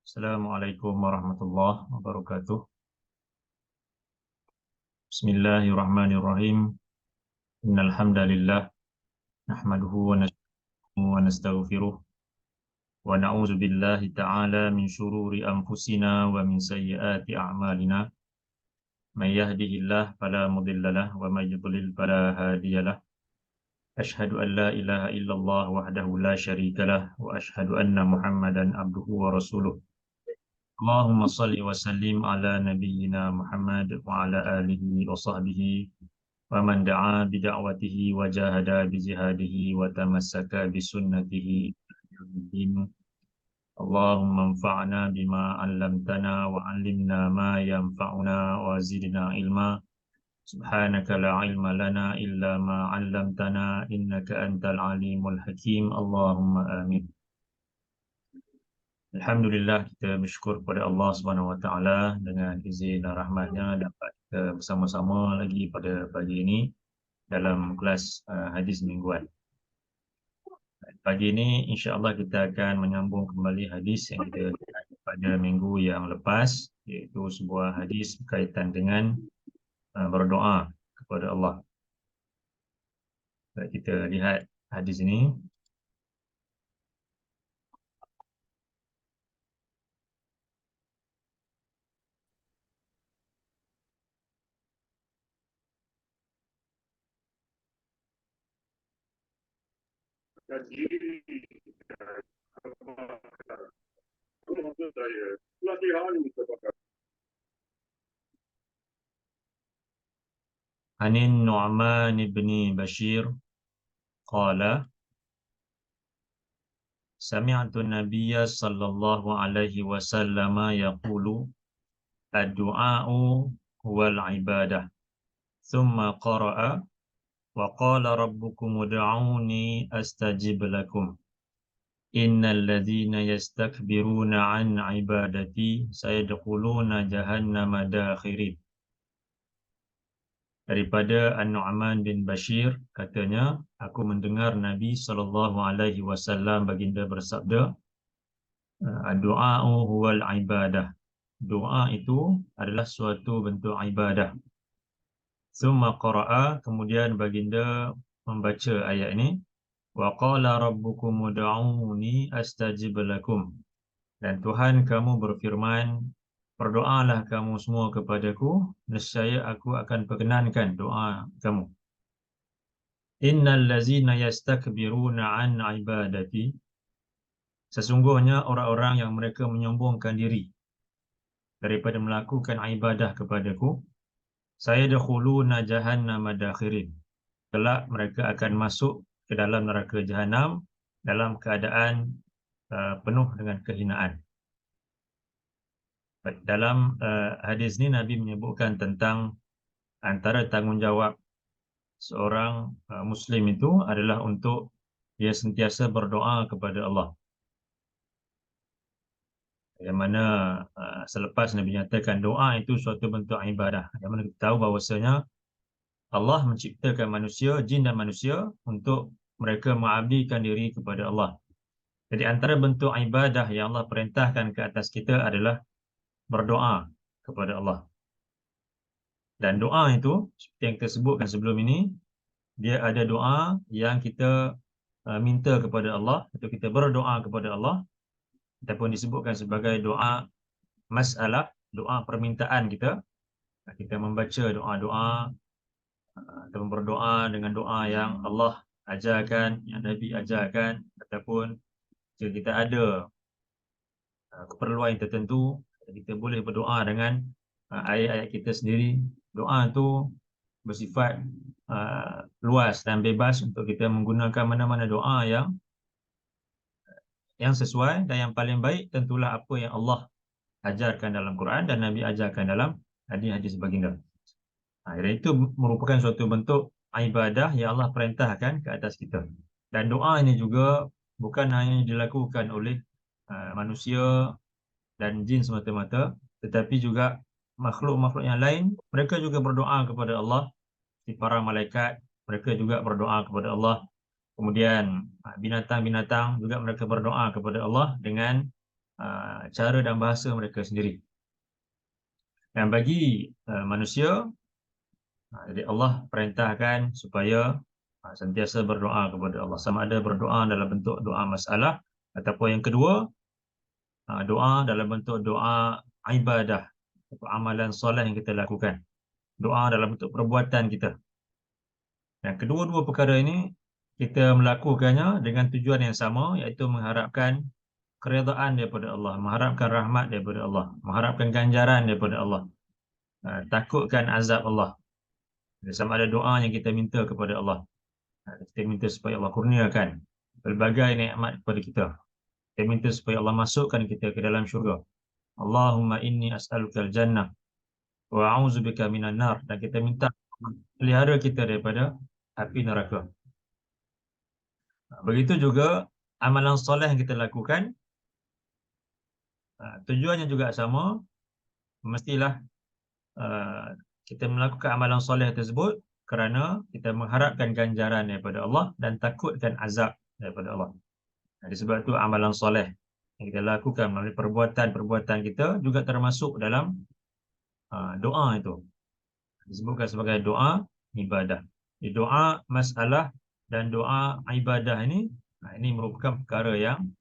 Assalamualaikum warahmatullahi wabarakatuh. Bismillahirrahmanirrahim. Innal hamdalillah nahmaduhu wa nastaghfiruh wa na'udzu billahi ta'ala min shururi anfusina wa min sayyiati a'malina. May yahdihillahu fala mudhillalah wa may yudlil fala hadiyalah. Ashhadu an la ilaha illallah wahdahu la syarikalah wa ashhadu anna Muhammadan abduhu wa rasuluh. Allahumma salli wa sallim ala nabiyyina Muhammad wa ala alihi wa sahbihi wa man da'a bida'watihi wa jahada bijihadihi wa tamassaka bisunnatihi ila yaumiddin. Allahumma anfa'na bima 'allamtana wa 'allimna ma yanfa'una wa zidna ilma. Subhanaka la ilma lana illa ma 'allamtana innaka antal alimul hakim. Allahumma amin. Alhamdulillah, kita bersyukur kepada Allah Subhanahu Wa Taala dengan izin dan rahmatnya dapat kita bersama-sama lagi pada pagi ini dalam kelas hadis mingguan. Pagi ini insya-Allah kita akan menyambung kembali hadis yang kita lihat pada minggu yang lepas, iaitu sebuah hadis berkaitan dengan berdoa kepada Allah. Kita lihat hadis ini. Anin Nu'man bin Bashir qala sami'tu an-nabiyya sallallahu alaihi wasallam yaqulu ad-du'a'u huwal ibadah. Thumma qara'a wa qala rabbukum ud'uni astajib lakum. Innal ladzina yastakbiruna an ibadati sayadkhuluna jahannama dakhirin. Daripada An-Nu'man bin Bashir katanya, aku mendengar Nabi SAW baginda bersabda, doa huwal ibadah. Doa itu adalah suatu bentuk ibadah. Summa qara'a, kemudian baginda membaca ayat ini, wa qala rabbukum ud'uni astajib lakum. Dan Tuhan kamu berfirman, berdoalah kamu semua kepadaku, nescaya aku akan perkenankan doa kamu. Innal ladzina yastakbiruna an ibadati, sesungguhnya orang-orang yang mereka menyombongkan diri daripada melakukan ibadah kepadaku, sayadkhuluna jahannama dakhirin. Kelak mereka akan masuk ke dalam neraka jahanam dalam keadaan penuh dengan kehinaan. Dalam hadis ini Nabi menyebutkan tentang antara tanggungjawab seorang Muslim itu adalah untuk dia sentiasa berdoa kepada Allah. Yang mana selepas Nabi nyatakan doa itu suatu bentuk ibadah. Yang mana kita tahu bahawasanya Allah menciptakan manusia, jin dan manusia untuk mereka mengabdikan diri kepada Allah. Jadi antara bentuk ibadah yang Allah perintahkan ke atas kita adalah berdoa kepada Allah. Dan doa itu, seperti yang kita sebutkan sebelum ini, dia ada doa yang kita minta kepada Allah, atau kita berdoa kepada Allah, ataupun disebutkan sebagai doa masalah, doa permintaan kita. Kita membaca doa-doa atau berdoa dengan doa yang Allah ajarkan, yang Nabi ajarkan, ataupun jika kita ada keperluan tertentu, kita boleh berdoa dengan ayat-ayat kita sendiri. Doa itu bersifat luas dan bebas untuk kita menggunakan mana-mana doa yang sesuai, dan yang paling baik tentulah apa yang Allah ajarkan dalam Quran dan Nabi ajarkan dalam hadis-hadis baginda. Itu merupakan suatu bentuk ibadah yang Allah perintahkan ke atas kita. Dan doa ini juga bukan hanya dilakukan oleh manusia dan jin semata-mata, tetapi juga makhluk-makhluk yang lain, mereka juga berdoa kepada Allah. Para malaikat, mereka juga berdoa kepada Allah. Kemudian binatang-binatang juga mereka berdoa kepada Allah dengan cara dan bahasa mereka sendiri. Dan bagi manusia, jadi Allah perintahkan supaya sentiasa berdoa kepada Allah. Sama ada berdoa dalam bentuk doa masalah, ataupun yang kedua, doa dalam bentuk doa ibadah, atau amalan soleh yang kita lakukan. Doa dalam bentuk perbuatan kita. Dan kedua-dua perkara ini kita melakukannya dengan tujuan yang sama, iaitu mengharapkan keredaan daripada Allah, mengharapkan rahmat daripada Allah, mengharapkan ganjaran daripada Allah, takutkan azab Allah. Sama ada doa yang kita minta kepada Allah, kita minta supaya Allah kurniakan pelbagai nikmat kepada kita. Kita minta supaya Allah masukkan kita ke dalam syurga. Allahumma inni as'alukal jannah wa a'udzubika minan nar. Dan kita minta pelihara kita daripada api neraka. Begitu juga amalan soleh yang kita lakukan, tujuannya juga sama. Mestilah kita melakukan amalan soleh tersebut kerana kita mengharapkan ganjaran daripada Allah dan takutkan azab daripada Allah. Sebab itu amalan soleh yang kita lakukan melalui perbuatan-perbuatan kita juga termasuk dalam doa itu. Disebutkan sebagai doa ibadah. Doa masalah dan doa ibadah ini merupakan perkara yang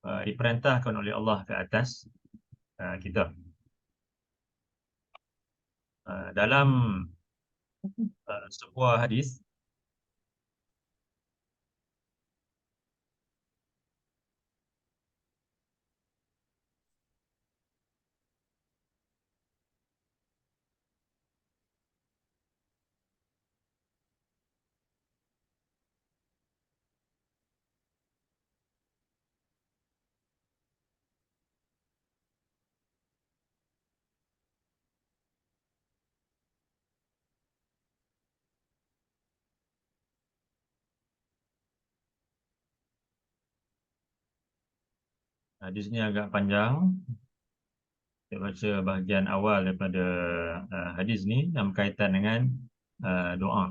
diperintahkan oleh Allah ke atas kita. Dalam sebuah hadis, hadis ini agak panjang. Saya baca bahagian awal daripada hadis ni yang berkaitan dengan doa.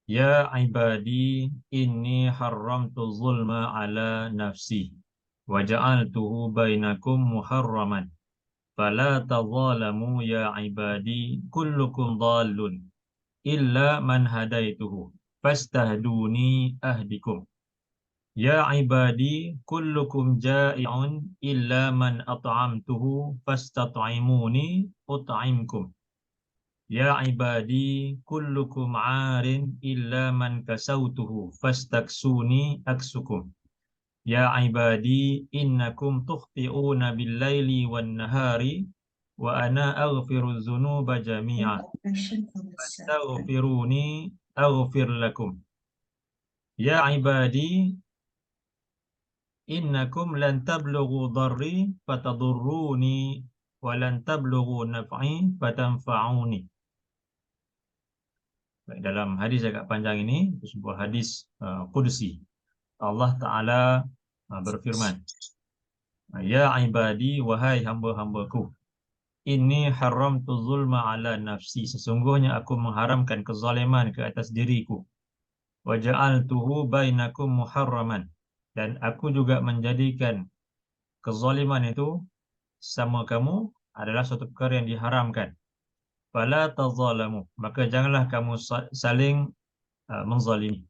Ya ibadi inni haramtu zulma ala nafsi wa ja'altuhu bainakum muharraman fala tadzalamu ya ibadi kullukum dhallun illa man hadaituhu fastahduni ahdikum. Ya ibadi kullukum ja'i'un illa man at'amtuhu fastat'imuni ut'imkum. Ya ibadi kullukum 'arin illa man kasautuhu fastaksuni aksukum. Ya ibadi innakum tukhti'una bil-laili wan-nahari wa ana aghfiru dzunuba jami'a. Fastaghfiruni aghfir lakum. Ya ibadi innakum lan tablughu dharri fatadurruni wa lan tablughu naf'i fatanfa'uni. Dalam hadis agak panjang ini, sebuah hadis qudsi. Allah Ta'ala berfirman, Ya ibadi, wahai hamba-hambaku, inni haramtu zulma ala nafsi. Sesungguhnya aku mengharamkan kezaliman ke atas diriku. Wa ja'altuhu bainakum muharraman. Dan aku juga menjadikan kezaliman itu sama kamu adalah suatu perkara yang diharamkan. Fala tazalamu. Maka janganlah kamu saling menzalimi.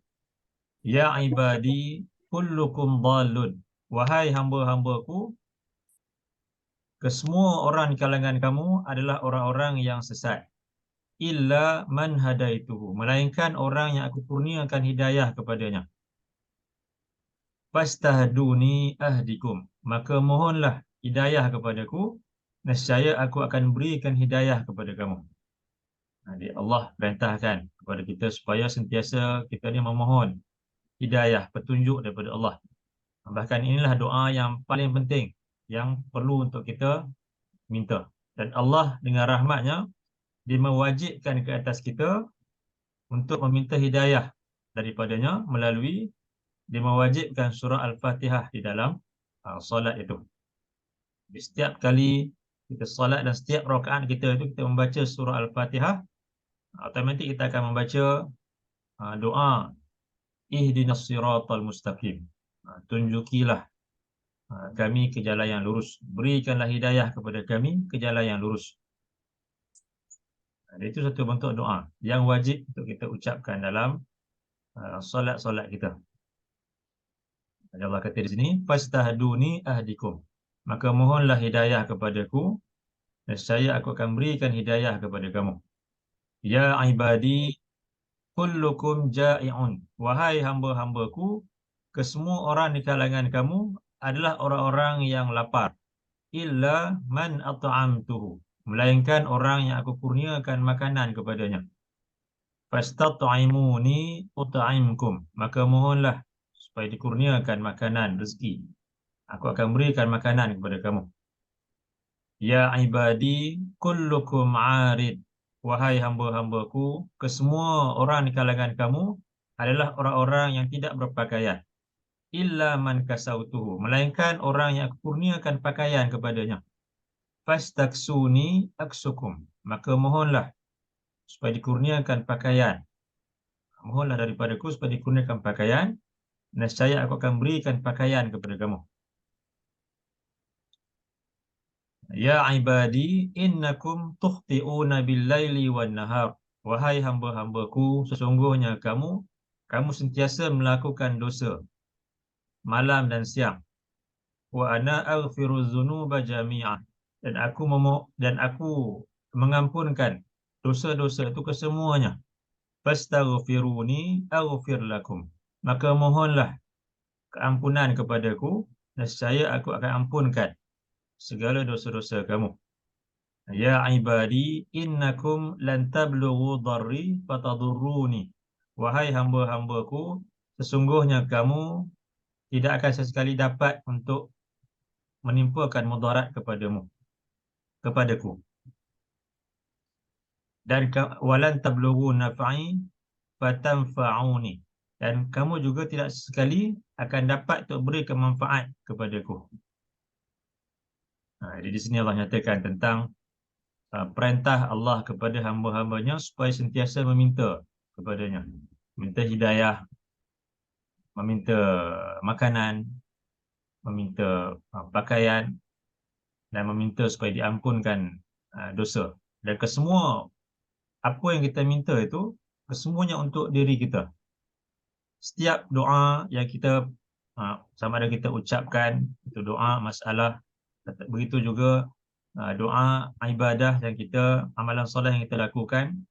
Ya ibadi kullukum dhalun. Wahai hamba-hambaku, kesemua orang di kalangan kamu adalah orang-orang yang sesat. Illa man hadaituhu. Melainkan orang yang aku kurniakan hidayah kepadanya. Fastahduni ahdikum. Maka mohonlah hidayah kepadaku. Nescaya aku akan berikan hidayah kepada kamu. Jadi Allah perintahkan kepada kita supaya sentiasa kita ni memohon hidayah, petunjuk daripada Allah. Bahkan inilah doa yang paling penting yang perlu untuk kita minta. Dan Allah dengan rahmatnya, dia mewajibkan ke atas kita untuk meminta hidayah daripadanya melalui dia mewajibkan surah Al-Fatihah di dalam solat itu. Setiap kali kita salat dan setiap rakaat kita itu kita membaca surah Al-Fatihah, automatik kita akan membaca doa ihdinas siratal mustaqim. Tunjukilah kami ke jalan yang lurus. Berikanlah hidayah kepada kami ke jalan yang lurus. Itu satu bentuk doa yang wajib untuk kita ucapkan dalam solat-solat kita. Allah kata di sini, fastahduni ahdikum. Maka mohonlah hidayah kepadaku, nescaya aku akan berikan hidayah kepada kamu. Ya ibadi, kullukum ja'i'un. Wahai hamba-hambaku, kesemua orang di kalangan kamu adalah orang-orang yang lapar. Illa man at'amtuhu. Melainkan orang yang aku kurniakan makanan kepadanya. Fastat'imuni ut'imkum. Maka mohonlah supaya dikurniakan makanan, rezeki. Aku akan berikan makanan kepada kamu. Ya ibadi, kullukum arid. Wahai hamba-hambaku, kesemua orang di kalangan kamu adalah orang-orang yang tidak berpakaian. Illa man kasautuhu. Melainkan orang yang aku kurniakan pakaian kepadanya. Fastaksuni aksukum. Maka mohonlah supaya dikurniakan pakaian. Mohonlah daripadaku supaya dikurniakan pakaian. Nescaya aku akan berikan pakaian kepada kamu. Ya ibadi, innakum tukhti'una bil-laili wan-nahar. Wahai hamba-hambaku, sesungguhnya kamu sentiasa melakukan dosa malam dan siang. Wa ana aghfiru dzunuba jami'ah. Dan aku mengampunkan dosa-dosa itu kesemuanya. Fastaghfiruni aghfir lakum. Maka mohonlah keampunan kepadaku, nescaya aku akan ampunkan segala dosa-dosa kamu. Ya ibadi, innakum lan tablughu dharri fatadurruni. Wahai hamba-hambaku, sesungguhnya kamu tidak akan sesekali dapat untuk menimpakan mudarat kepadaku. Dan walan tablughu naf'i fatanfa'uni. Dan kamu juga tidak sesekali akan dapat untuk beri kemanfaat kepadaku. Jadi di sini Allah nyatakan tentang perintah Allah kepada hamba-hambanya supaya sentiasa meminta kepadanya. Minta hidayah, meminta makanan, meminta pakaian, dan meminta supaya diampunkan dosa. Dan kesemua apa yang kita minta itu, kesemuanya untuk diri kita. Setiap doa yang kita sama ada kita ucapkan, itu doa masalah, begitu juga doa ibadah yang kita, amalan solat yang kita lakukan.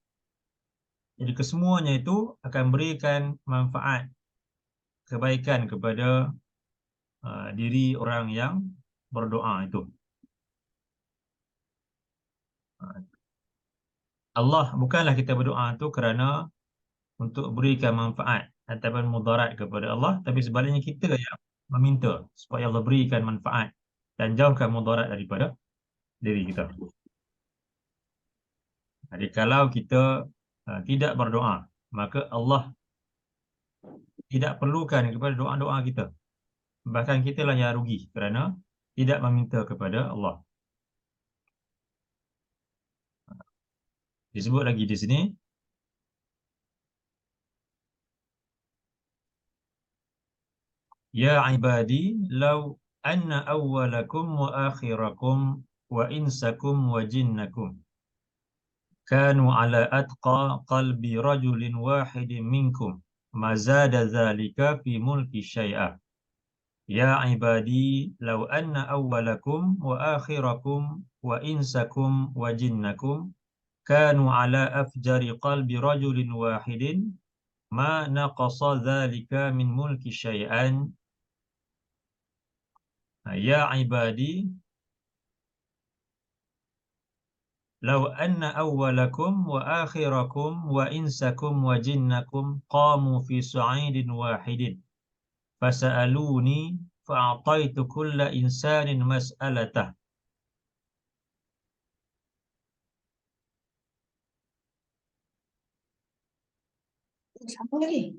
Jadi kesemuanya itu akan berikan manfaat, kebaikan kepada diri orang yang berdoa itu. Allah bukanlah kita berdoa itu kerana untuk berikan manfaat ataupun mudarat kepada Allah, tapi sebaliknya kita yang meminta supaya Allah berikan manfaat dan jauhkan mudarat daripada diri kita. Jadi kalau kita tidak berdoa, maka Allah tidak perlukan kepada doa-doa kita. Bahkan kitalah yang rugi kerana tidak meminta kepada Allah. Disebut lagi di sini, ya ibadi, law anna awwalakum wa akhirakum wa insakum wa jinnakum kanu ala atqa qalbi rajulin wahidin minkum ma zada dhalika fi mulki syai'a. Ya ibadi, law anna awwalakum wa akhirakum wa insakum wa jinnakum kanu ala afjari qalbi rajulin wahidin ma naqasa dhalika min mulki syai'an. Ya ibadi, law anna awwalakum wa akhirakum wa insakum wa jinnakum qamu fi su'idin wahidin fasa'aluni fa'ataitu kulla insanin mas'alatah. Satu lagi.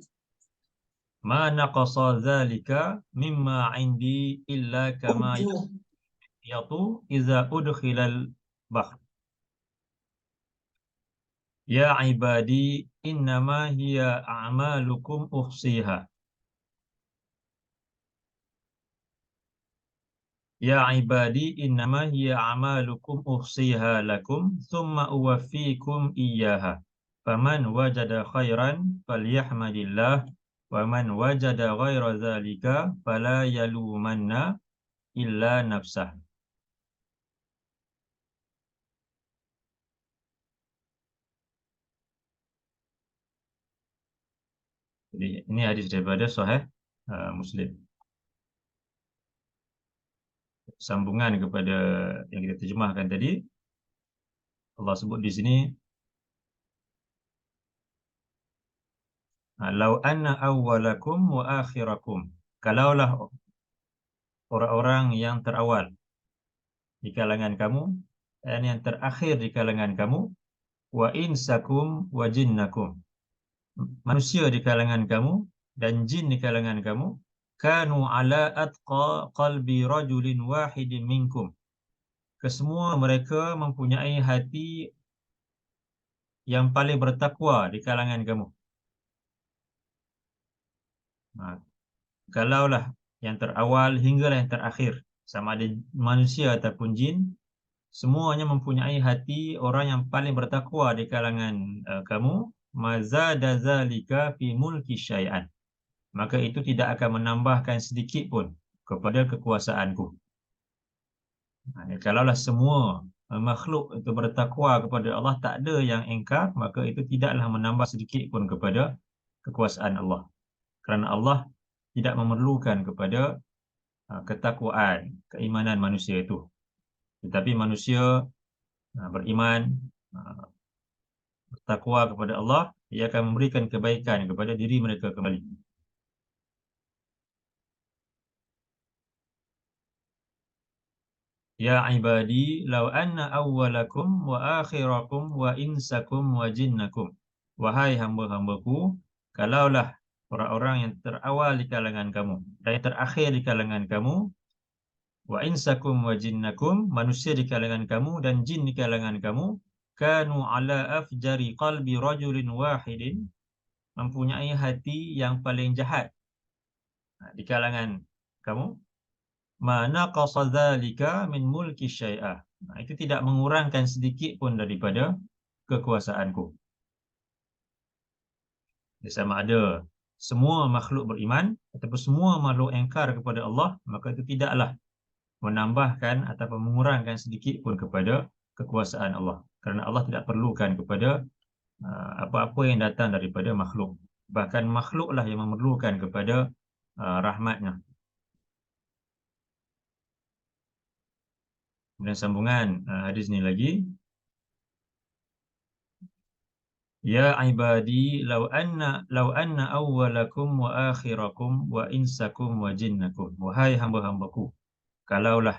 Ma naqasa dzalika mimma indi illa kama mikhyatu idza udkhilal bahr. Ya ibadi innama hiya a'malukum uhsiha. Ya ibadi innama hiya a'malukum uhsiha lakum thumma uwaffikum iyyaha. Faman wajada khairan falyahmadillah wa man wajada ghaira dzalika fala yalumanna illa nafsah. Jadi ini hadis daripada Sahih Muslim. Sambungan kepada yang kita terjemahkan tadi, Allah sebut di sini, lau anna awwalakum wa akhirakum. Kalaulah orang-orang yang terawal di kalangan kamu dan yang terakhir di kalangan kamu, wa insakum wa jinnakum, manusia di kalangan kamu dan jin di kalangan kamu, kanu ala atqa qalbi rajulin wahidin minkum. Kesemua mereka mempunyai hati yang paling bertakwa di kalangan kamu. Kalaulah yang terawal hinggalah yang terakhir, sama ada manusia ataupun jin, semuanya mempunyai hati orang yang paling bertakwa di kalangan kamu, mazada zalika fi mulki syai'an, maka itu tidak akan menambahkan sedikit pun kepada kekuasaanku. Kalaulah semua makhluk itu bertakwa kepada Allah, tak ada yang ingkar, maka itu tidaklah menambah sedikit pun kepada kekuasaan Allah. Kerana Allah tidak memerlukan kepada ketakwaan, keimanan manusia itu. Tetapi manusia beriman, bertakwa kepada Allah, ia akan memberikan kebaikan kepada diri mereka kembali. Ya ibadi, law anna awwalakum wa akhirakum wa insakum wa jinnakum. Wahai hamba-hambaku, kalaulah orang-orang yang terawal di kalangan kamu dan yang terakhir di kalangan kamu, wa insakum wa jinnakum, manusia di kalangan kamu dan jin di kalangan kamu, kanu ala afjari qalbi rajulin wahidin, mempunyai hati yang paling jahat di kalangan kamu, ma naqasa dzalika min mulki syai'ah, itu tidak mengurangkan sedikit pun daripada kekuasaanku. Sama ada semua makhluk beriman ataupun semua makhluk ingkar kepada Allah, maka itu tidaklah menambahkan ataupun mengurangkan sedikit pun kepada kekuasaan Allah. Kerana Allah tidak perlukan kepada apa-apa yang datang daripada makhluk. Bahkan makhluklah yang memerlukan kepada rahmatnya. Dan sambungan hadis ni lagi, ya ibadi law anna awwalakum wa akhirakum wa insakum wa jinnakum. Wahai hamba-hambaku, kalaulah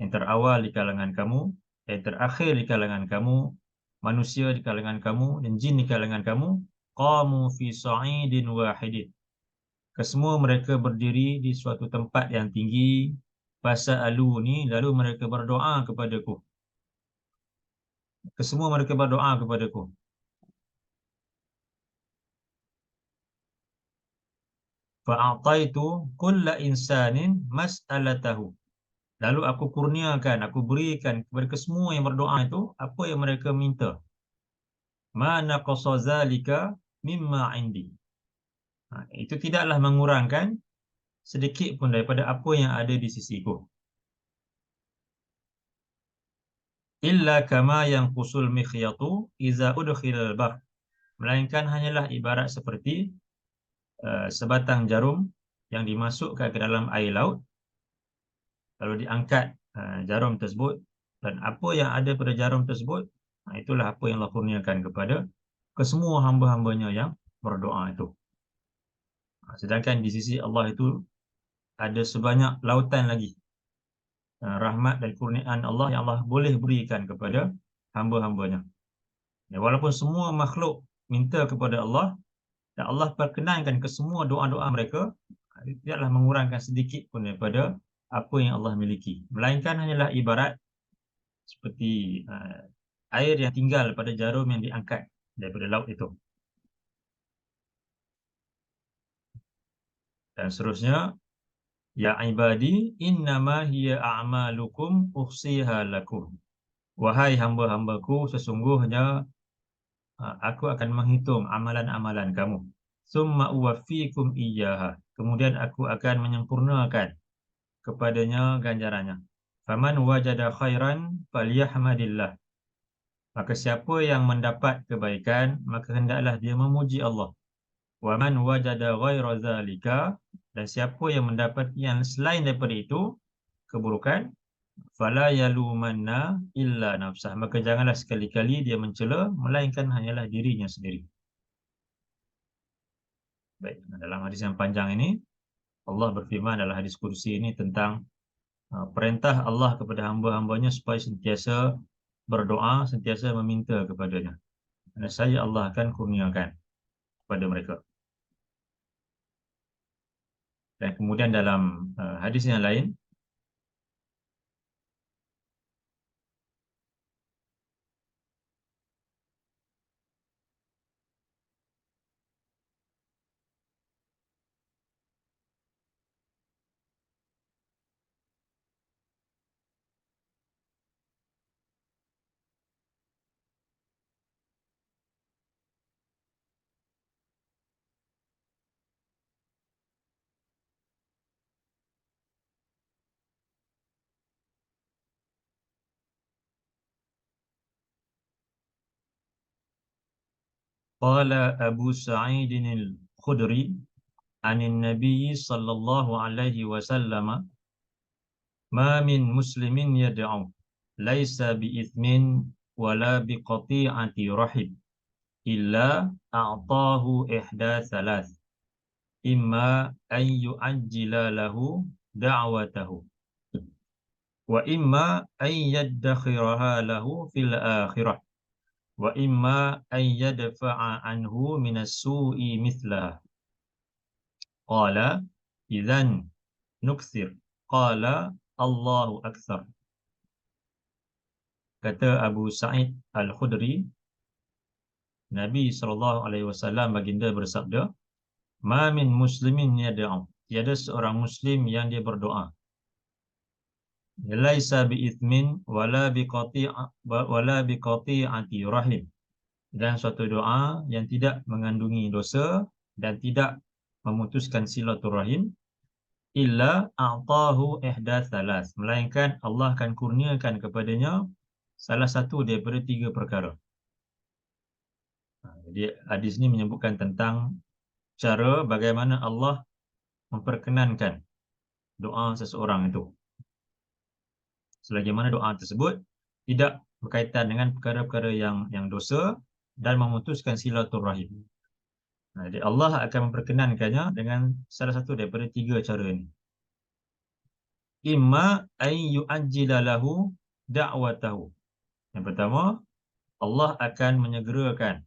yang terawal di kalangan kamu, yang terakhir di kalangan kamu, manusia di kalangan kamu dan jin di kalangan kamu, qamu fi sa'idin wahidin, kesemua mereka berdiri di suatu tempat yang tinggi, fasa'aluni, lalu mereka berdoa kepadaku. Kesemua mereka berdoa kepadaku. Fa'ataitu kulla insanin mas'alatahu, lalu aku kurniakan, aku berikan kepada kesemua yang berdoa itu apa yang mereka minta. Ma naqasa zalika mimma indi, itu tidaklah mengurangkan sedikit pun daripada apa yang ada di sisiku. Illa kama yanqusul mikhyatu iza udkhilal bahr, melainkan hanyalah ibarat seperti sebatang jarum yang dimasukkan ke dalam air laut, lalu diangkat jarum tersebut, dan apa yang ada pada jarum tersebut, itulah apa yang Allah kurniakan kepada kesemua hamba-hambanya yang berdoa itu. Sedangkan di sisi Allah itu ada sebanyak lautan lagi rahmat dan kurniaan Allah yang Allah boleh berikan kepada hamba-hambanya. Walaupun semua makhluk minta kepada Allah dan Allah perkenankan ke semua doa-doa mereka, tidaklah mengurangkan sedikit pun daripada apa yang Allah miliki, melainkan hanyalah ibarat seperti air yang tinggal pada jarum yang diangkat daripada laut itu. Dan seterusnya, ya ibadi innama hiya a'malukum uhsiha lakum. Wahai hamba-hambaku, sesungguhnya aku akan menghitung amalan-amalan kamu. Summa uwaffikum iyyaha. Kemudian aku akan menyempurnakan kepadanya ganjarannya. Faman wajada khairan falyahmadillah. Maka siapa yang mendapat kebaikan, maka hendaklah dia memuji Allah. Wa man wajada ghaira zalika, dan siapa yang mendapat yang selain daripada itu, keburukan, fala yalumanna illa nafsah. Maka janganlah sekali-kali dia mencela melainkan hanyalah dirinya sendiri. Baik, dalam hadis yang panjang ini Allah berfirman dalam hadis kursi ini tentang perintah Allah kepada hamba-hambanya supaya sentiasa berdoa, sentiasa meminta kepadanya. Dan saya Allah akan kurniakan kepada mereka. Dan kemudian dalam hadis yang lain, qala Abu Sa'id al-Khudri anin Nabi sallallahu alaihi wasallam, ma min muslimin yad'u laisa bi'ithmin wala biqati'ati rahim illa a'tahu ihda thalath, imma an yu'ajjila lahu da'watahu wa imma an yaddakhiraha lahu fil akhirah wa imma an yadfa'a anhu minas su'i mithlaha. Qala idzan nukthir. Qala Allahu akthar. Kata Abu Sa'id Al-Khudri, Nabi SAW baginda bersabda, ma min muslimin yad'u, tiada seorang muslim yang dia berdoa, laisa bi'ithmin wala biqati'ati rahim, dan suatu doa yang tidak mengandungi dosa dan tidak memutuskan silaturahim, illa a'tahu ihda thalas, melainkan Allah akan kurniakan kepadanya salah satu daripada tiga perkara. Jadi hadis ini menyebutkan tentang cara bagaimana Allah memperkenankan doa seseorang itu. Selagi mana doa tersebut tidak berkaitan dengan perkara-perkara yang dosa dan memutuskan silaturahim. Jadi Allah akan memperkenankannya dengan salah satu daripada tiga cara ini. Imma ay yu'ajjila lahu da'watahu. Yang pertama, Allah akan menyegerakan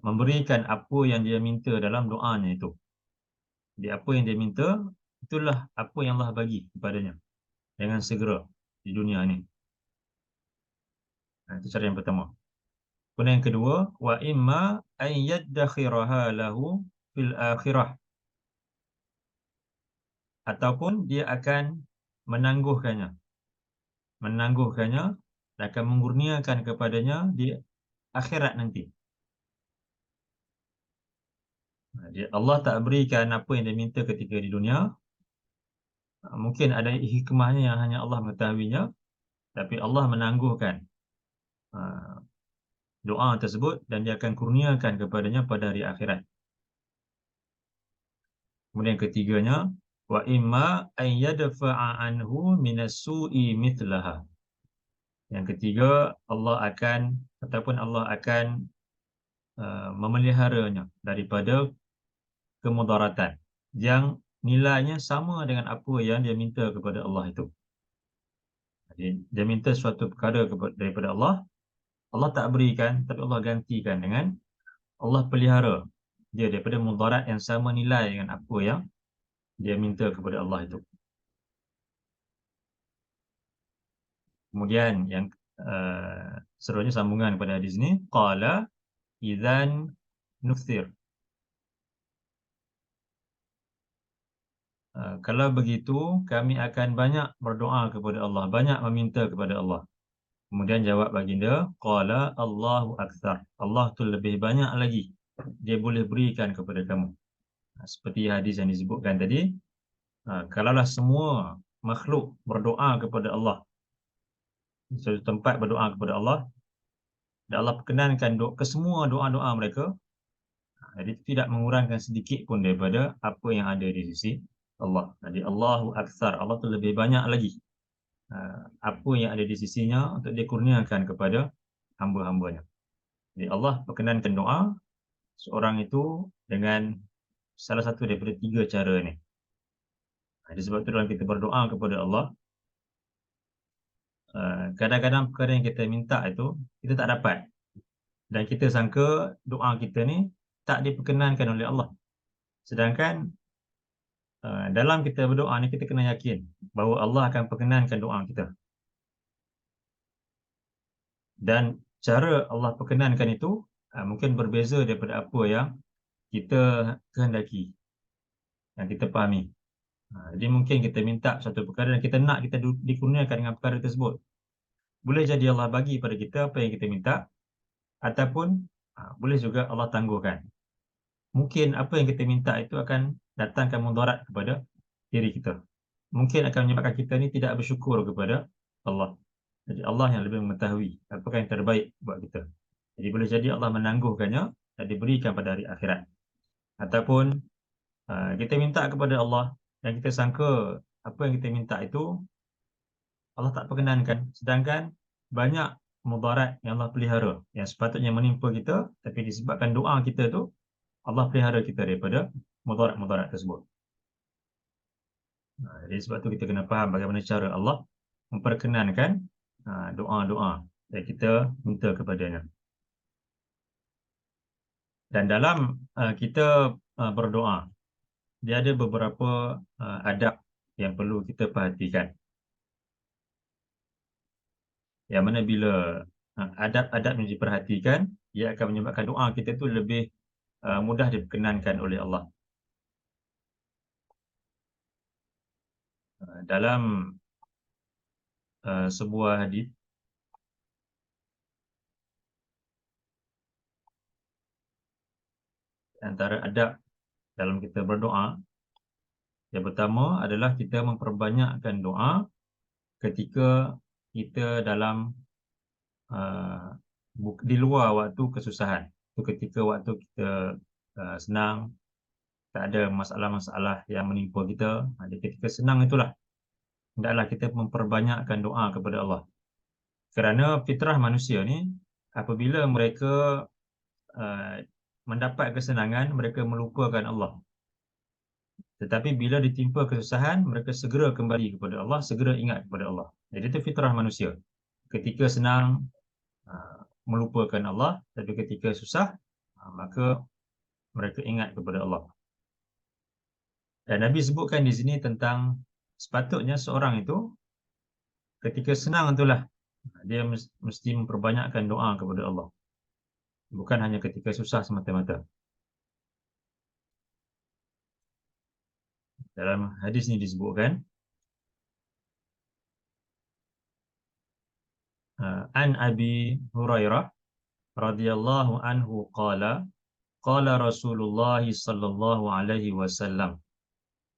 memberikan apa yang dia minta dalam doanya itu. Jadi apa yang dia minta, itulah apa yang Allah bagi kepadanya dengan segera di dunia ini. Itu cara yang pertama. Kemudian yang kedua, wa imma an yaddakhiraha lahu fil akhirah. Ataupun dia akan menangguhkannya dan akan mengurniakan kepadanya di akhirat nanti. Allah tak berikan apa yang dia minta ketika di dunia. Mungkin ada hikmahnya yang hanya Allah mengetahuinya, tapi Allah menangguhkan doa tersebut dan dia akan kurniakan kepadanya pada hari akhirat. Kemudian ketiganya, wa imma an yadfa'a anhu minas su'i mithlaha. Yang ketiga, Allah akan memeliharanya daripada kemudaratan yang nilainya sama dengan apa yang dia minta kepada Allah itu. Jadi, dia minta suatu perkara daripada Allah, Allah tak berikan, tapi Allah gantikan dengan Allah pelihara dia daripada mudarat yang sama nilai dengan apa yang dia minta kepada Allah itu. Kemudian yang seterusnya sambungan pada hadis ini, qala idzan nufthir. Kalau begitu kami akan banyak berdoa kepada Allah, banyak meminta kepada Allah. Kemudian jawab baginda, qala Allahu akthar. Allah tu lebih banyak lagi dia boleh berikan kepada kamu. Seperti hadis yang disebutkan tadi, kalaulah semua makhluk berdoa kepada Allah, di suatu tempat berdoa kepada Allah, dan Allah perkenankan ke semua doa-doa mereka, jadi tidak mengurangkan sedikit pun daripada apa yang ada di sisi Allah. Jadi Allahu akthar, Allah tu lebih banyak lagi apa yang ada di sisinya untuk dikurniakan kepada hamba-hambanya. Jadi Allah perkenankan doa seorang itu dengan salah satu daripada 3 cara ni. Jadi sebab itu dalam kita berdoa kepada Allah, kadang-kadang perkara yang kita minta itu kita tak dapat, dan kita sangka doa kita ni tak diperkenankan oleh Allah. Sedangkan dalam kita berdoa ni kita kena yakin bahawa Allah akan perkenankan doa kita. Dan cara Allah perkenankan itu mungkin berbeza daripada apa yang kita kehendaki, yang kita fahami. Jadi mungkin kita minta satu perkara dan kita nak kita dikurniakan dengan perkara tersebut. Boleh jadi Allah bagi pada kita apa yang kita minta, ataupun boleh juga Allah tangguhkan. Mungkin apa yang kita minta itu akan datangkan mudarat kepada diri kita. Mungkin akan menyebabkan kita ni tidak bersyukur kepada Allah. Jadi Allah yang lebih mengetahui apakah yang terbaik buat kita. Jadi boleh jadi Allah menangguhkannya dan diberikan pada hari akhirat. Ataupun kita minta kepada Allah dan kita sangka apa yang kita minta itu Allah tak perkenankan. Sedangkan banyak mudarat yang Allah pelihara yang sepatutnya menimpa kita, tapi disebabkan doa kita tu Allah pelihara kita daripada mudarat-mudarat tersebut. Jadi sebab tu kita kena faham bagaimana cara Allah memperkenankan doa-doa yang kita minta kepadanya. Dan dalam kita berdoa, dia ada beberapa adab yang perlu kita perhatikan. Yang mana bila adab-adab yang diperhatikan, ia akan menyebabkan doa kita tu lebih mudah diperkenankan oleh Allah. Dalam sebuah hadis, antara adab dalam kita berdoa, yang pertama adalah kita memperbanyakkan doa ketika kita dalam di luar waktu kesusahan. Itu ketika waktu kita senang, tak ada masalah-masalah yang menimpa kita. Jadi ketika senang itulah hendaklah kita memperbanyakkan doa kepada Allah. Kerana fitrah manusia ni, apabila mereka mendapat kesenangan, mereka melupakan Allah. Tetapi bila ditimpa kesusahan, mereka segera kembali kepada Allah, segera ingat kepada Allah. Jadi itu fitrah manusia. Ketika senang, melupakan Allah, tapi ketika susah, maka mereka ingat kepada Allah. Dan Nabi sebutkan di sini tentang sepatutnya seorang itu ketika senang itulah dia mesti memperbanyakkan doa kepada Allah, bukan hanya ketika susah semata-mata. Dalam hadis ini disebutkan, an Abi Hurairah radhiyallahu anhu qala qala Rasulullah sallallahu alaihi wasallam,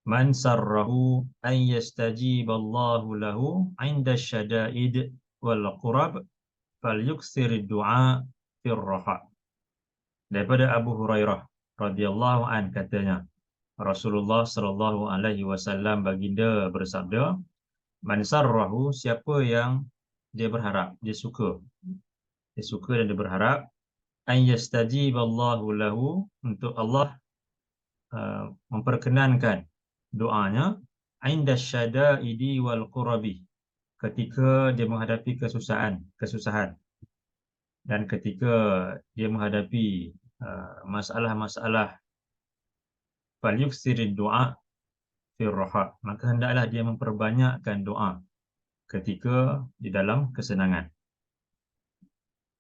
man sarrahu an yastajib Allahu lahu 'inda syada'id wal qurab falyukthir du'a fir raha. Daripada Abu Hurairah radhiyallahu an katanya, Rasulullah sallallahu alaihi wasallam baginda bersabda, man sarrahu, siapa yang dia berharap, dia suka dan dia berharap, an yastajib Allahu lahu, untuk Allah memperkenankan doanya, inda syada'idi wal qurabi, ketika dia menghadapi kesusahan dan ketika dia menghadapi masalah-masalah, falyuksirid du'a fil raha, maka hendaklah dia memperbanyakkan doa ketika di dalam kesenangan.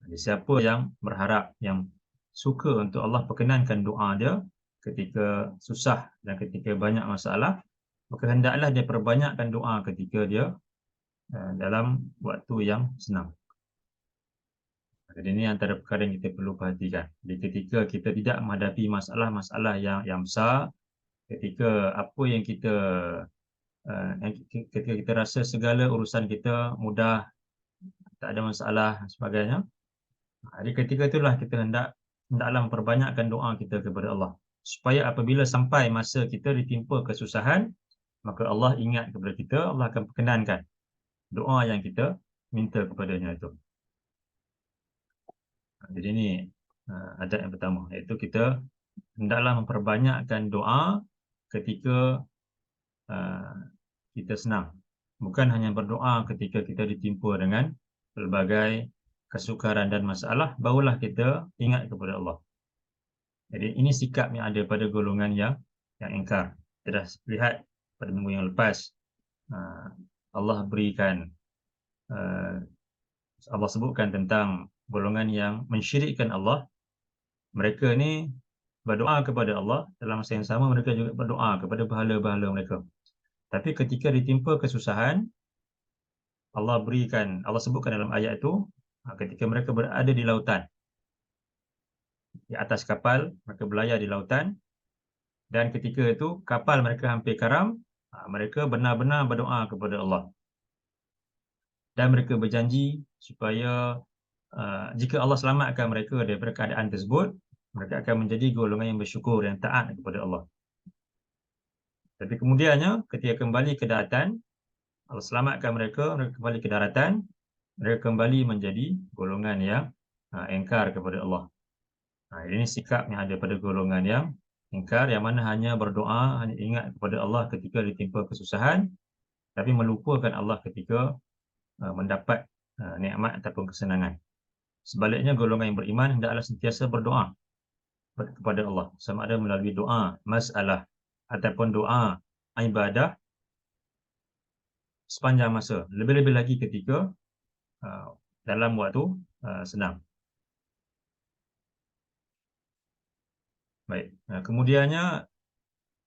Jadi siapa yang berharap, yang suka untuk Allah perkenankan doa dia ketika susah dan ketika banyak masalah, maka hendaklah dia perbanyakkan doa ketika dia dalam waktu yang senang. Jadi ini antara perkara yang kita perlu perhatikan. Jadi ketika kita tidak menghadapi masalah-masalah yang besar, ketika apa yang ketika kita rasa segala urusan kita mudah, tak ada masalah dan sebagainya, jadi ketika itulah kita hendaklah memperbanyakkan doa kita kepada Allah, supaya apabila sampai masa kita ditimpa kesusahan, maka Allah ingat kepada kita, Allah akan perkenankan doa yang kita minta kepadanya itu. Jadi ini adab yang pertama, iaitu kita hendaklah memperbanyakkan doa ketika kita senang. Bukan hanya berdoa ketika kita ditimpa dengan pelbagai kesukaran dan masalah, barulah kita ingat kepada Allah. Jadi ini sikap yang ada pada golongan yang ingkar. Kita dah lihat pada minggu yang lepas, Allah berikan, Allah sebutkan tentang golongan yang mensyirikkan Allah. Mereka ni berdoa kepada Allah, dalam masa yang sama mereka juga berdoa kepada berhala-berhala mereka. Tapi ketika ditimpa kesusahan, Allah sebutkan dalam ayat itu, ketika mereka berada di lautan, di atas kapal, mereka berlayar di lautan, dan ketika itu kapal mereka hampir karam, mereka benar-benar berdoa kepada Allah. Dan mereka berjanji supaya jika Allah selamatkan mereka daripada keadaan tersebut, mereka akan menjadi golongan yang bersyukur dan taat kepada Allah. Tapi kemudiannya, ketika kembali ke daratan, Allah selamatkan mereka kembali ke daratan, mereka kembali menjadi golongan yang ingkar kepada Allah. Ini sikap yang ada pada golongan yang ingkar, yang mana hanya berdoa, hanya ingat kepada Allah ketika ditimpa kesusahan, tapi melupakan Allah ketika mendapat nikmat ataupun kesenangan. Sebaliknya, golongan yang beriman hendaklah sentiasa berdoa kepada Allah, sama ada melalui doa masalah ataupun doa ibadah sepanjang masa, lebih-lebih lagi ketika dalam waktu senang. Baik, kemudiannya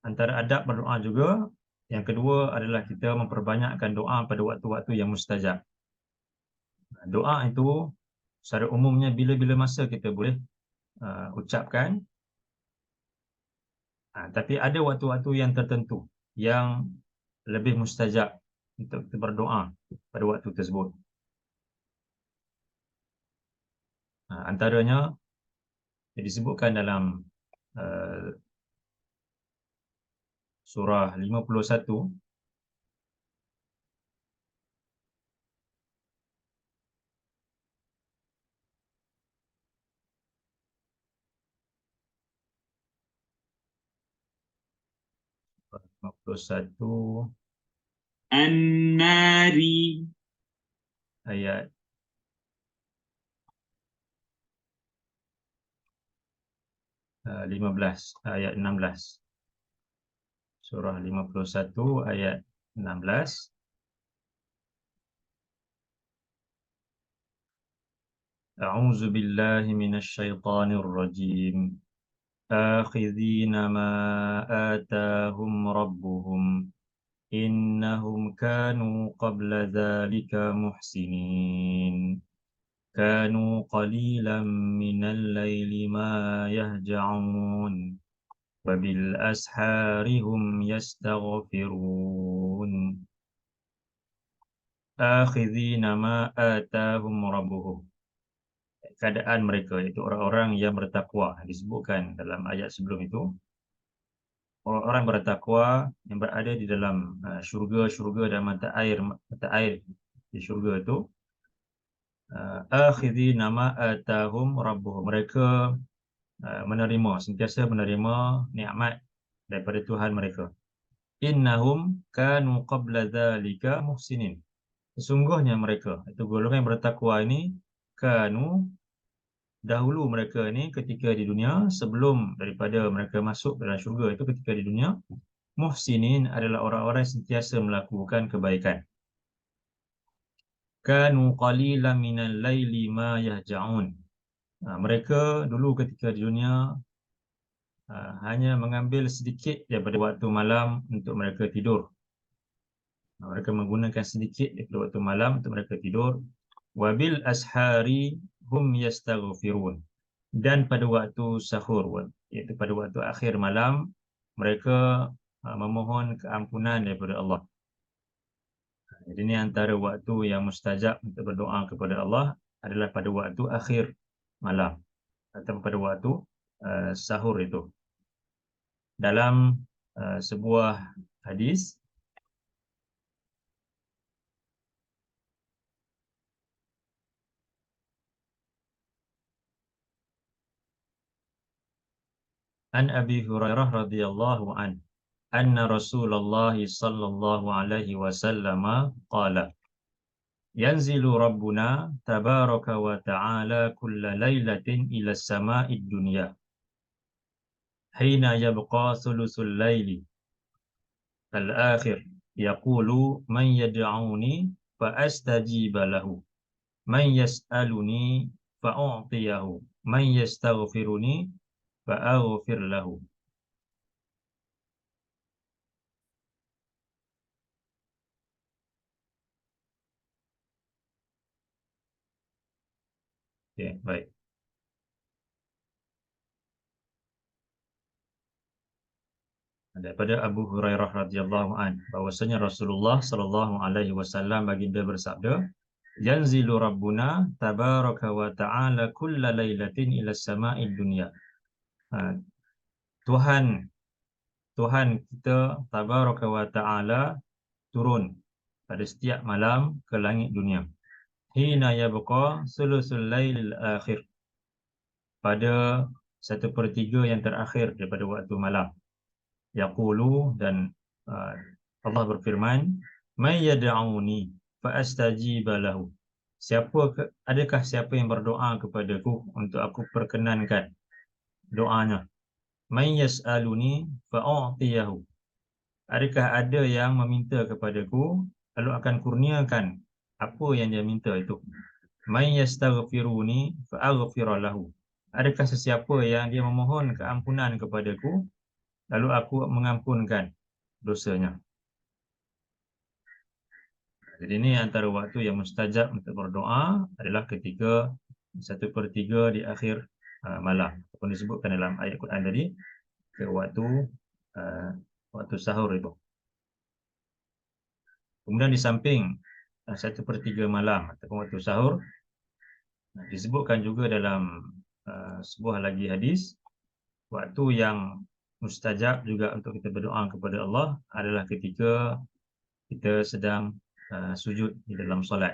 antara adab berdoa juga, yang kedua adalah kita memperbanyakkan doa pada waktu-waktu yang mustajab. Doa itu secara umumnya bila-bila masa kita boleh ucapkan, tapi ada waktu-waktu yang tertentu yang lebih mustajab untuk kita berdoa pada waktu tersebut. Antaranya disebutkan dalam surah 51, An-Nari ayat 15, ayat 16. Surah 51 ayat 16. A'udzu billahi minasyaitonir rajim. Akhidhina ma atahum rabbuhum innahum kanu qabla dzalika muhsinin. Kanu qalilan minal laili ma yahja'un. Wabil asharihum yastaghfirun. Akhidhina ma atahum rabbuhum. Keadaan mereka, iaitu orang-orang yang bertakwa, disebutkan dalam ayat sebelum itu. Orang-orang bertakwa yang berada di dalam syurga dan mata air di syurga itu. Akhidhina ma atahum rabbuhum. Mereka sentiasa menerima nikmat daripada Tuhan mereka. Innahum kanu qabla dzalika muhsinin. Sesungguhnya mereka, itu golongan yang bertakwa ini, kanu, dahulu mereka ini ketika di dunia, sebelum daripada mereka masuk dalam syurga itu, ketika di dunia, Muhsinin adalah orang-orang yang sentiasa melakukan kebaikan. Kanu qalilan minal laili ma yahja'un. Mereka dulu ketika di dunia hanya mengambil sedikit daripada waktu malam untuk mereka tidur. Mereka menggunakan sedikit daripada waktu malam untuk mereka tidur. Wabil ashari hum yastaghfirun. Dan pada waktu sahur, iaitu pada waktu akhir malam, mereka memohon keampunan daripada Allah. Jadi ini antara waktu yang mustajab untuk berdoa kepada Allah adalah pada waktu akhir malam atau pada waktu sahur itu. Dalam sebuah hadis, an Abi Hurairah radhiyallahu an anna Rasulullah sallallahu alaihi wasallam qala yanzilu rabbuna tabaraka wa ta'ala kulla lailatin ila as-sama'id dunya hina yabqa thuluthul laili al-akhir yaqulu man yad'uni fa astajiba lahu man yas'aluni fa u'tiyahu man yastaghfiruni fa aghfir lahu. Okay, baik. Daripada Abu Hurairah radhiyallahu an bahwasanya Rasulullah sallallahu alaihi wasallam baginda bersabda, yanzilu rabbuna tabaraka wa ta'ala kulla lailatin ila sama'id dunya. Tuhan kita tabaraka wa ta'ala turun pada setiap malam ke langit dunia. Hina yabqa sulusul lailil akhir, pada 1/3 yang terakhir daripada waktu malam. Yaqulu, dan Allah berfirman, may yad'uni fa astajiba lahu. Adakah siapa yang berdoa kepadaku untuk aku perkenankan doanya? May yas'aluni fa u'tiyahu. Adakah ada yang meminta kepadaku lalu akan kurniakan apa yang dia minta itu? May yastaghfiruni fa aghfir lahu. Adakah sesiapa yang dia memohon keampunan kepadaku lalu aku mengampunkan dosanya? Jadi ini antara waktu yang mustajab untuk berdoa adalah ketika 1/3 di akhir malam. Seperti disebutkan dalam ayat Quran tadi, ke waktu sahur itu. Kemudian di samping 1/3 malam ataupun waktu sahur, disebutkan juga dalam sebuah lagi hadis, waktu yang mustajab juga untuk kita berdoa kepada Allah adalah ketika kita sedang sujud di dalam solat.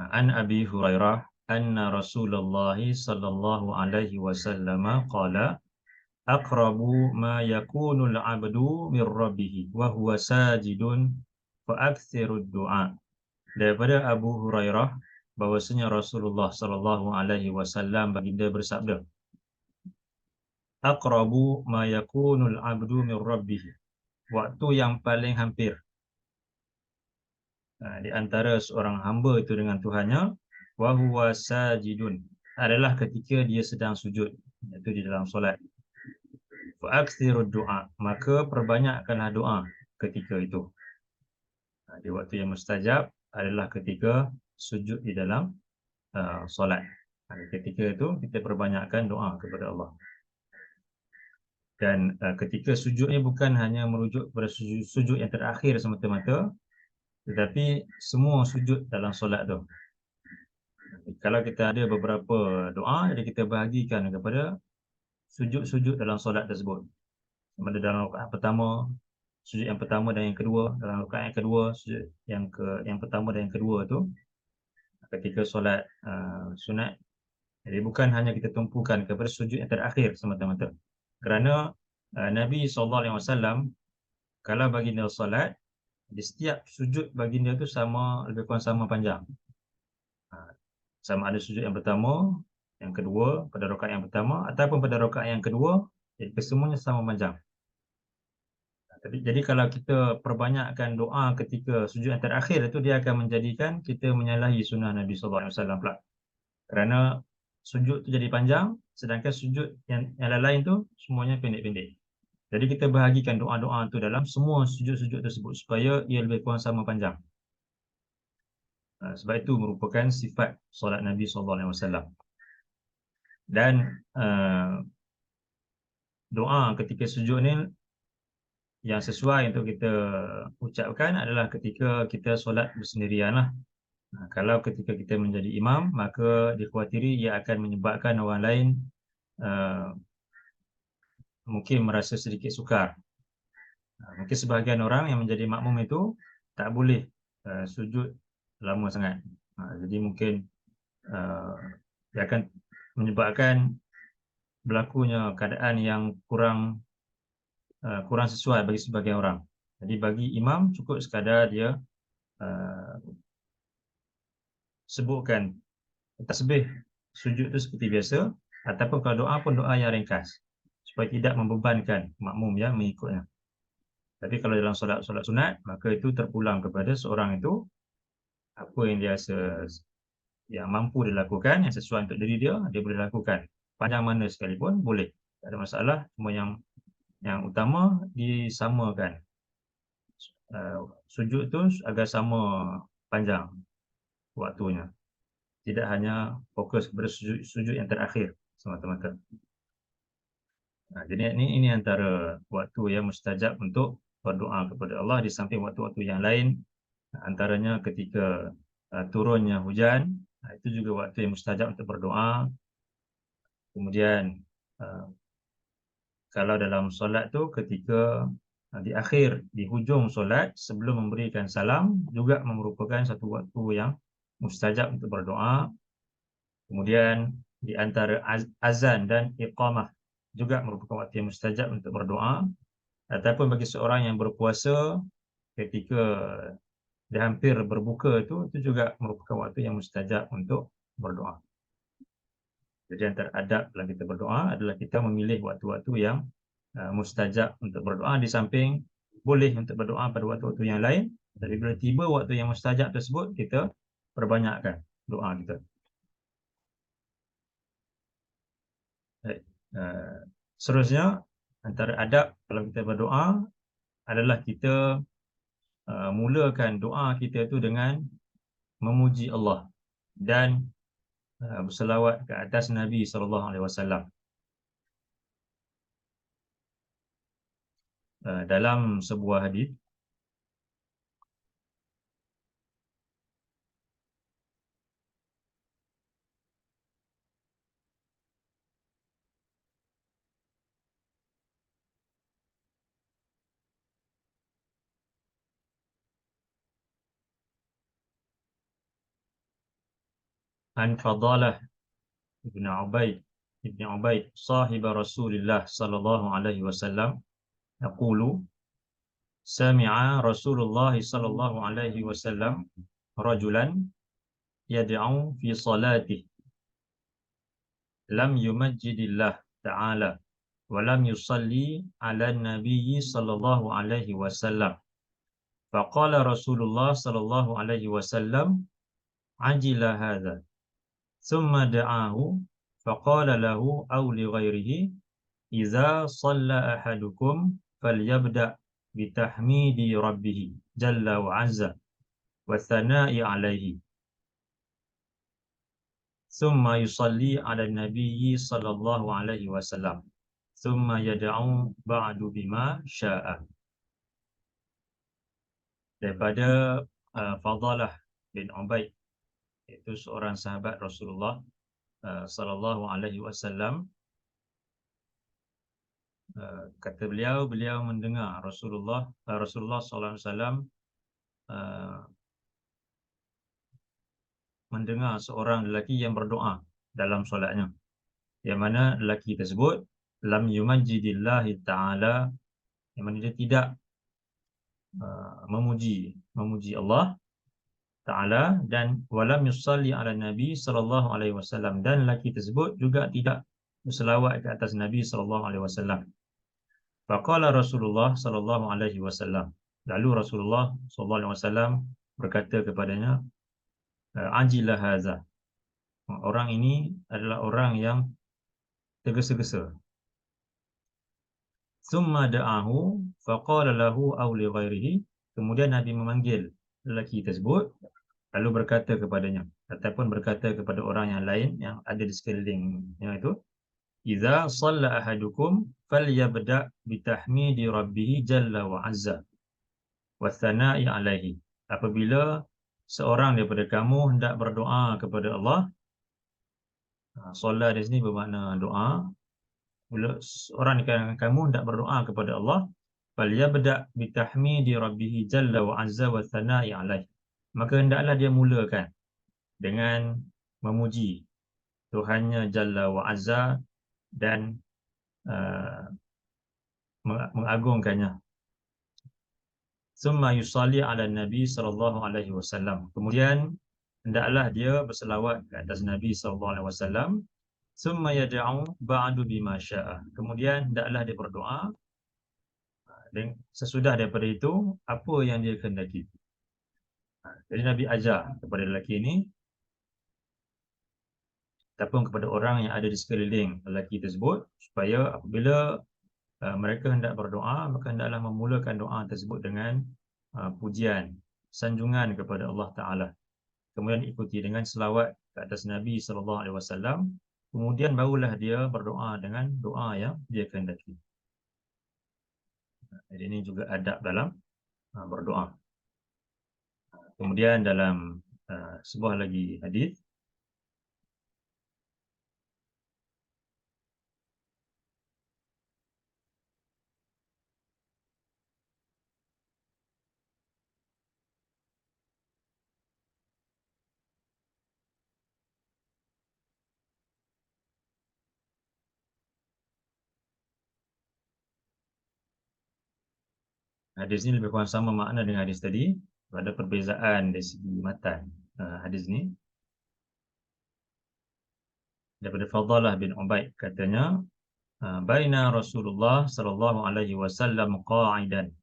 An Abi Hurairah anna Rasulullah sallallahu alaihi wasallam qala aqrabu ma yakunu al-'abdu min rabbih wa huwa sajidun fa akthiru du'a. Daripada Abu Hurairah bahwasanya Rasulullah sallallahu alaihi wasallam baginda bersabda, aqrabu ma yakunu al-'abdu min rabbih, waktu yang paling hampir di antara seorang hamba itu dengan Tuhannya, wa huwa sajidun, adalah ketika dia sedang sujud, iaitu di dalam solat. Fa aktsirud du'a, maka perbanyakkanlah doa ketika itu. Di waktu yang mustajab adalah ketika sujud di dalam solat. Ketika itu kita perbanyakkan doa kepada Allah. Dan ketika sujud ni bukan hanya merujuk pada sujud yang terakhir semata-mata, tetapi semua sujud dalam solat tu. Kalau kita ada beberapa doa, jadi kita bahagikan kepada sujud-sujud dalam solat tersebut. Sama ada dalam rakaat pertama, sujud yang pertama dan yang kedua, dalam rakaat yang kedua, sujud yang pertama dan yang kedua tu ketika solat sunat. Jadi bukan hanya kita tumpukan kepada sujud yang terakhir semata-mata. Kerana Nabi SAW, kalau baginda solat, di setiap sujud baginda tu lebih kurang sama panjang. Sama ada sujud yang pertama, yang kedua, pada rakaat yang pertama, ataupun pada rakaat yang kedua, jadi kesemuanya sama panjang. Jadi kalau kita perbanyakkan doa ketika sujud yang terakhir itu, dia akan menjadikan kita menyalahi sunnah Nabi SAW pula. Kerana sujud tu jadi panjang, sedangkan sujud yang lain tu semuanya pendek-pendek. Jadi kita bahagikan doa-doa tu dalam semua sujud-sujud tersebut supaya ia lebih kurang sama panjang. Sebab itu merupakan sifat solat Nabi SAW. Dan doa ketika sujud ni yang sesuai untuk kita ucapkan adalah ketika kita solat bersendirian lah. Kalau ketika kita menjadi imam, maka dikhawatiri ia akan menyebabkan orang lain mungkin merasa sedikit sukar. Mungkin sebahagian orang yang menjadi makmum itu tak boleh sujud lama sangat. Jadi mungkin dia akan menyebabkan berlakunya keadaan yang kurang sesuai bagi sebahagian orang. Jadi bagi imam cukup sekadar dia sebutkan tasbih sujud itu seperti biasa, ataupun kalau doa pun doa yang ringkas supaya tidak membebankan makmum yang mengikutnya. Tapi kalau dalam solat sunat, maka itu terpulang kepada seorang itu apa yang dia yang mampu dilakukan, yang sesuai untuk diri dia boleh lakukan. Panjang mana sekalipun boleh, tak ada masalah. Cuma yang utama disamakan sujud tu agar sama panjang waktunya, tidak hanya fokus kepada sujud yang terakhir semata-mata. Jadi ini antara waktu yang mustajab untuk berdoa kepada Allah di samping waktu-waktu yang lain, antaranya ketika turunnya hujan, itu juga waktu yang mustajab untuk berdoa. Kemudian kalau dalam solat tu ketika di akhir, di hujung solat sebelum memberikan salam juga merupakan satu waktu yang mustajab untuk berdoa. Kemudian di antara azan dan iqamah juga merupakan waktu yang mustajab untuk berdoa. Ataupun bagi seorang yang berpuasa ketika dia hampir berbuka itu juga merupakan waktu yang mustajab untuk berdoa. Jadi antara adab dalam kita berdoa adalah kita memilih waktu-waktu yang mustajab untuk berdoa, di samping boleh untuk berdoa pada waktu-waktu yang lain. Tapi bila tiba waktu yang mustajab tersebut, kita perbanyakkan doa kita. Seterusnya, antara adab kalau kita berdoa adalah kita mulakan doa kita itu dengan memuji Allah dan berselawat ke atas Nabi SAW. Dalam sebuah hadis, an Fadalah ibn Ubaid sahib Rasulullah sallallahu alaihi wasallam yaqulu sami'a Rasulullah sallallahu alaihi wasallam rajulan yad'u fi salatihi lam yumajjidillah ta'ala wa lam yusalli ala nabiyyi sallallahu alaihi wasallam. Faqala Rasulullah sallallahu alaihi wasallam ajila hadha thumma da'ahu faqala lahu aw li ghairihi idza shalla ahadukum falyabda bitahmidi rabbih jalla wa azza wa thana'i alaihi thumma yusalli ala nabiyyi sallallahu alaihi wasallam thumma yad'u ba'du bima sya'a. Daripada Fadalah bin Ubaid, itu seorang sahabat Rasulullah sallallahu alaihi wasallam, kata beliau mendengar Rasulullah sallallahu alaihi wasallam mendengar seorang lelaki yang berdoa dalam solatnya, yang mana lelaki tersebut lam yumajjidillahi ta'ala, yang mana dia tidak memuji Allah, Ta'ala, dan walam yusalli ala Nabi sallallahu alaihi wasallam, dan lelaki tersebut juga tidak berselawat ke atas Nabi sallallahu alaihi wasallam. Faqala Rasulullah sallallahu alaihi wasallam. Lalu Rasulullah sallallahu alaihi wasallam berkata kepadanya, ajilah haza. Orang ini adalah orang yang tergesa-gesa. Summa da'ahu faqala lahu aw li ghairihi. Kemudian Nabi memanggil lelaki tersebut, lalu berkata kepadanya, ataupun berkata kepada orang yang lain yang ada di sekelilingnya itu, idza shalla ahadukum falyabda bitahmidi rabbih jalla wa azza wa thana'i alaihi. Apabila seorang daripada kamu hendak berdoa kepada Allah, solat di sini bermakna doa. Bila seorang di kalangan kamu hendak berdoa kepada Allah, falyabda bitahmidi rabbih jalla wa azza wa thana'i alaihi, maka hendaklah dia mulakan dengan memuji Tuhannya Jalla wa Azza dan mengagungkannya. Summa yusalli ala Nabi sallallahu alaihi wasallam. Kemudian hendaklah dia berselawat ke atas Nabi sallallahu alaihi wasallam. Summa yad'u ba'du bima syaa. Kemudian hendaklah dia berdoa, dan sesudah daripada itu apa yang dia kehendaki. Jadi Nabi ajar kepada lelaki ini ataupun kepada orang yang ada di sekeliling lelaki tersebut, supaya apabila mereka hendak berdoa, maka hendaklah memulakan doa tersebut dengan pujian, sanjungan kepada Allah Ta'ala. Kemudian ikuti dengan selawat ke atas Nabi SAW. Kemudian barulah dia berdoa dengan doa yang dia kehendaki. Jadi ini juga adab dalam berdoa. Kemudian dalam sebuah lagi hadis, hadis ini lebih kurang sama makna dengan hadis tadi. Ada perbezaan dari segi matan hadis ini. Daripada Fadalah bin Ubaid, katanya, baina Rasulullah sallallahu alaihi wasallam qa'idan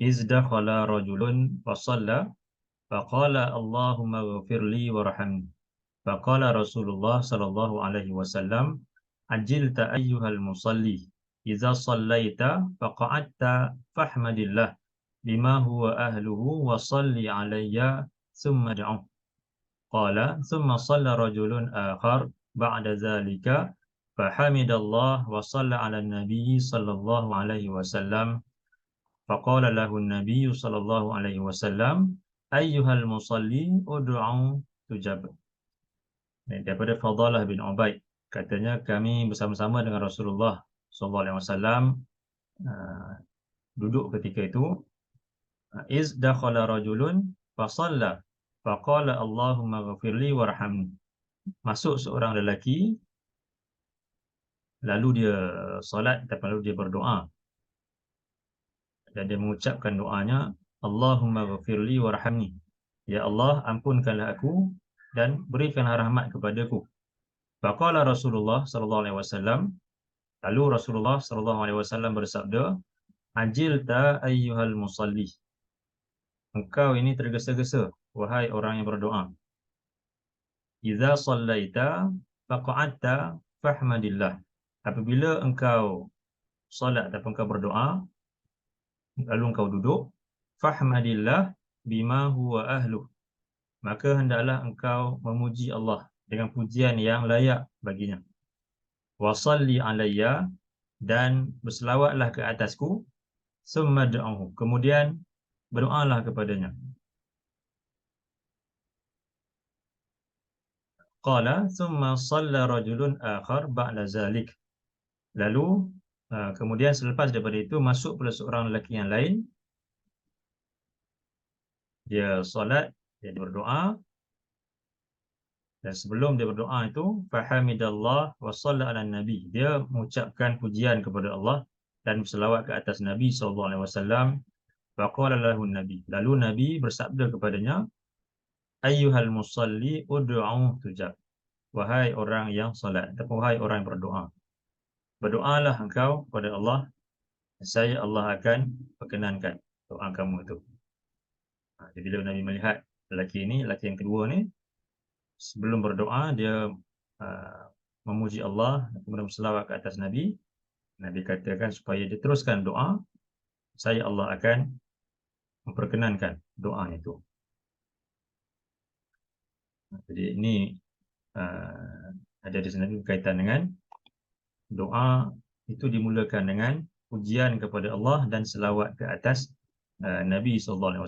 iz dakhala rajulun fa shalla faqala Allahumma ighfirli warhamni. Faqala Rasulullah sallallahu alaihi wasallam, ajilta ayyuhal musalli idza sallaita faqa'adta fahmadillah bima huwa ahluhu wa salli alayya thumma da'u. Qala thumma shalla rajulun akhar ba'da dhalika fahamidallah wa shalla ala nabi sallallahu alaihi wasallam. Faqala lahu an-nabiy sallallahu alaihi wasallam, ayyuhal musalli ud'u tujab. Daripada Fadalah bin Ubaid, katanya kami bersama-sama dengan Rasulullah sallallahu alaihi wasallam duduk ketika itu, iz dakhala rajulun fa shalla faqala Allahumma ighfirli warhamni. Masuk seorang lelaki, lalu dia solat, lalu dia berdoa, dan dia mengucapkan doanya, Allahumma ighfirli warhamni. Ya Allah, ampunkanlah aku dan berikanlah rahmat kepadaku. Faqala Rasulullah sallallahu alaihi wasallam, lalu Rasulullah sallallahu alaihi wasallam bersabda, ajilta ayyuhal musalli. Engkau ini tergesa-gesa, wahai orang yang berdoa. Idza sallaita faqa'adta fahmadillah. Apabila engkau solat ataupun engkau berdoa, lalu engkau duduk, fahmadillah bima huwa ahluh, maka hendaklah engkau memuji Allah dengan pujian yang layak baginya. Wa salli alayya, dan berselawatlah ke atasku. Summa da'uhu, kemudian berdoalah kepadanya. Qala thumma shalla rajulun akhar ba'da zalik. Lalu kemudian selepas daripada itu masuk pula seorang lelaki yang lain. Dia solat, dia berdoa, dan sebelum dia berdoa itu, fahamidallah wa shalla ala nabi, dia mengucapkan pujian kepada Allah dan berselawat ke atas Nabi SAW. Faqala lahu nabi, lalu Nabi bersabda kepadanya, ayyuhal musalli ud'u tujab. Wahai orang yang salat, ataupun wahai orang yang berdoa. Berdoalah engkau kepada Allah, saya Allah akan perkenankan doa kamu itu. Jadi bila Nabi melihat lelaki yang kedua ni, sebelum berdoa dia memuji Allah, kemudian berselawat ke atas Nabi. Nabi katakan supaya dia teruskan doa, saya Allah akan memperkenankan doa itu. Jadi ini ada di sini berkaitan dengan doa itu dimulakan dengan pujian kepada Allah dan selawat ke atas Nabi SAW.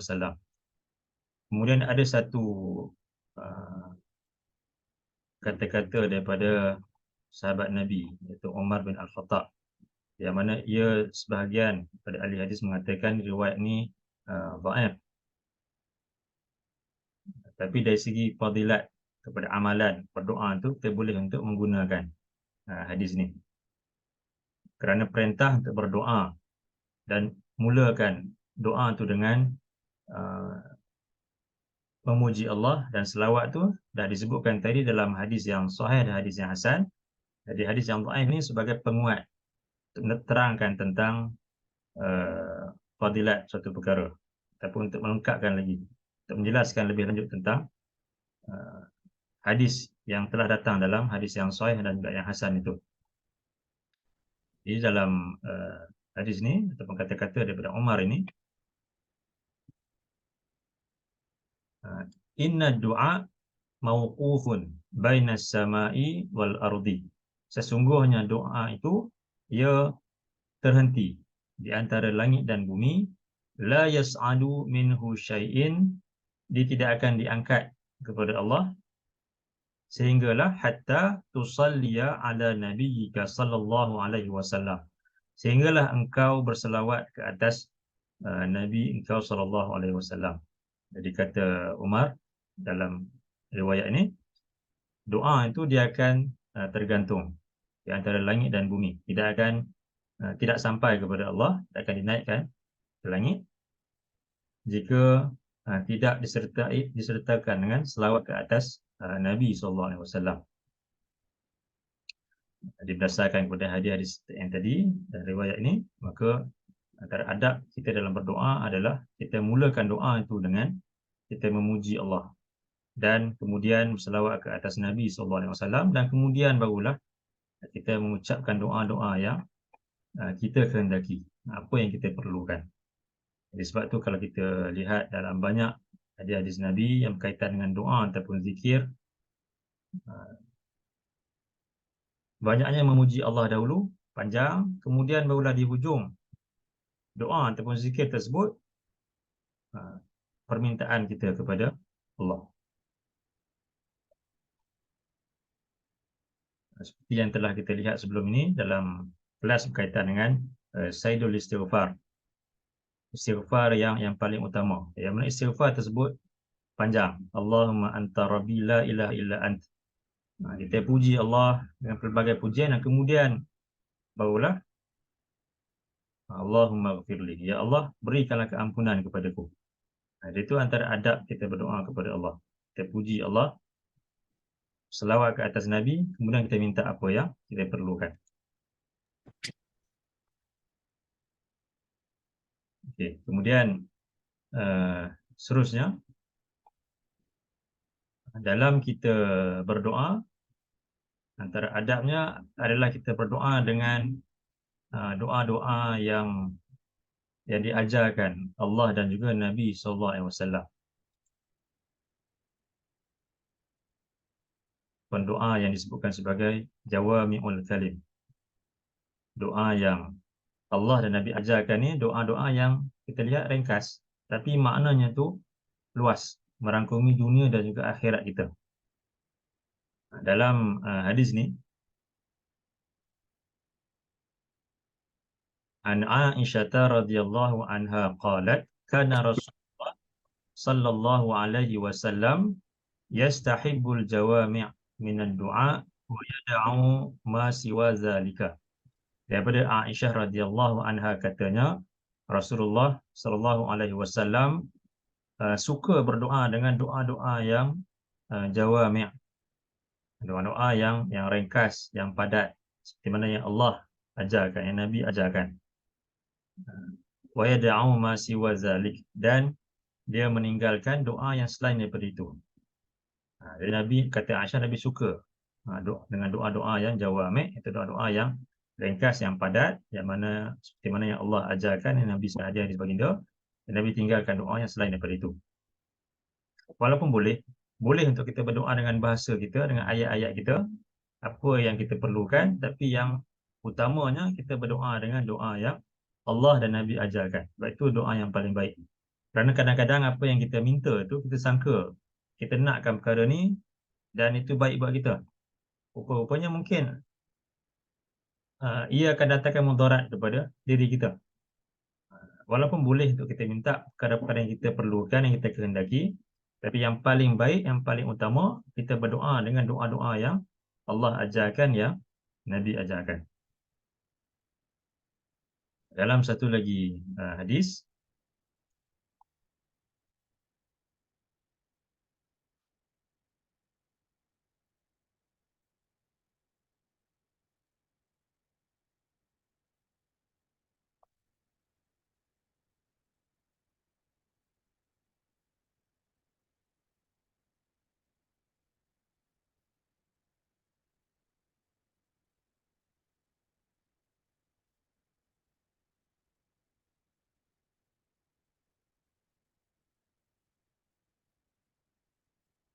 Kemudian ada satu kata-kata daripada sahabat Nabi, iaitu Umar bin Al-Khattab, yang mana ia sebahagian pada ahli hadis mengatakan riwayat ni dhaif. Tapi dari segi fadilat kepada amalan berdoa tu, kita boleh untuk menggunakan hadis ni. Kerana perintah untuk berdoa dan mulakan doa tu dengan memuji Allah dan selawat tu dah disebutkan tadi dalam hadis yang sahih dan hadis yang hasan. Jadi hadis yang dhaif ni sebagai penguat untuk menerangkan tentang fadilat suatu perkara, ataupun untuk melengkapkan lagi, untuk menjelaskan lebih lanjut tentang hadis yang telah datang dalam hadis yang sahih dan juga yang hasan itu. Jadi dalam hadis ni ataupun kata-kata daripada Umar ini, inna du'a mauqufun bainas samai wal ardi. Sesungguhnya doa itu ia terhenti di antara langit dan bumi. La yas'adu minhu syai'in, dia tidak akan diangkat kepada Allah sehinggalah hatta tusalliya ala nabiyyika sallallahu alaihi wasallam, sehinggalah engkau berselawat ke atas Nabi engkau sallallahu alaihi wasallam. Jadi kata Umar dalam riwayat ini, doa itu dia akan tergantung di antara langit dan bumi, tidak sampai kepada Allah, tidak akan dinaikkan ke langit jika tidak disertakan dengan selawat ke atas Nabi SAW. Jadi berdasarkan kepada hadis yang tadi dan riwayat ini, maka antara adab kita dalam berdoa adalah kita mulakan doa itu dengan kita memuji Allah dan kemudian berselawat ke atas Nabi SAW, dan kemudian barulah kita mengucapkan doa-doa yang kita kehendaki, apa yang kita perlukan. Jadi sebab tu kalau kita lihat dalam banyak hadis Nabi yang berkaitan dengan doa ataupun zikir, banyaknya memuji Allah dahulu, panjang, kemudian barulah di hujung doa ataupun zikir tersebut permintaan kita kepada Allah. Seperti yang telah kita lihat sebelum ini dalam kelas berkaitan dengan Sayyidul Istighfar, istighfar yang paling utama. Yang mana istighfar tersebut panjang. Allahumma anta rabbi la ilaha illa ant. Kita puji Allah dengan pelbagai pujian dan kemudian barulah Allahumma ghafirli, ya Allah berikanlah keampunan kepadaku. Itu antara adab kita berdoa kepada Allah. Kita puji Allah, selawat ke atas Nabi, kemudian kita minta apa yang kita perlukan. Okey, kemudian seterusnya dalam kita berdoa, antara adabnya adalah kita berdoa dengan doa-doa yang diajarkan Allah dan juga Nabi SAW. Doa yang disebutkan sebagai jawami'ul kalim. Doa yang Allah dan Nabi ajarkan ni doa-doa yang kita lihat ringkas, tapi maknanya tu luas, merangkumi dunia dan juga akhirat kita. Dalam hadis ni, an Aisyah radhiyallahu anha qalat kana Rasulullah sallallahu alaihi wasallam yastahibbul jawami' min ad-du'a wa yad'u ma siwa zalika. Daripada Aisyah radhiyallahu anha katanya, Rasulullah sallallahu alaihi wasallam suka berdoa dengan doa-doa yang jawami', doa-doa yang ringkas, yang padat, seperti mana yang Allah ajarkan, yang Nabi ajarkan. Wa yad'u ma siwa zalik, dan dia meninggalkan doa yang selain daripada itu. Jadi Nabi kata Aisyah, Nabi suka dengan doa-doa yang jawami', itu doa-doa yang ringkas, yang padat, yang mana seperti mana yang Allah ajarkan, yang Nabi sahaja di baginda, dan Nabi tinggalkan doa yang selain daripada itu. Walaupun boleh untuk kita berdoa dengan bahasa kita, dengan ayat-ayat kita, apa yang kita perlukan, tapi yang utamanya kita berdoa dengan doa yang Allah dan Nabi ajarkan. Sebab itu doa yang paling baik. Kerana kadang-kadang apa yang kita minta tu, kita sangka kita nakkan perkara ni dan itu baik buat kita. Rupa-rupanya mungkin ia akan datangkan mudarat kepada diri kita. Walaupun boleh untuk kita minta perkara-perkara yang kita perlukan, yang kita kehendaki, tapi yang paling baik, yang paling utama, kita berdoa dengan doa-doa yang Allah ajarkan, yang Nabi ajarkan. Dalam satu lagi hadis,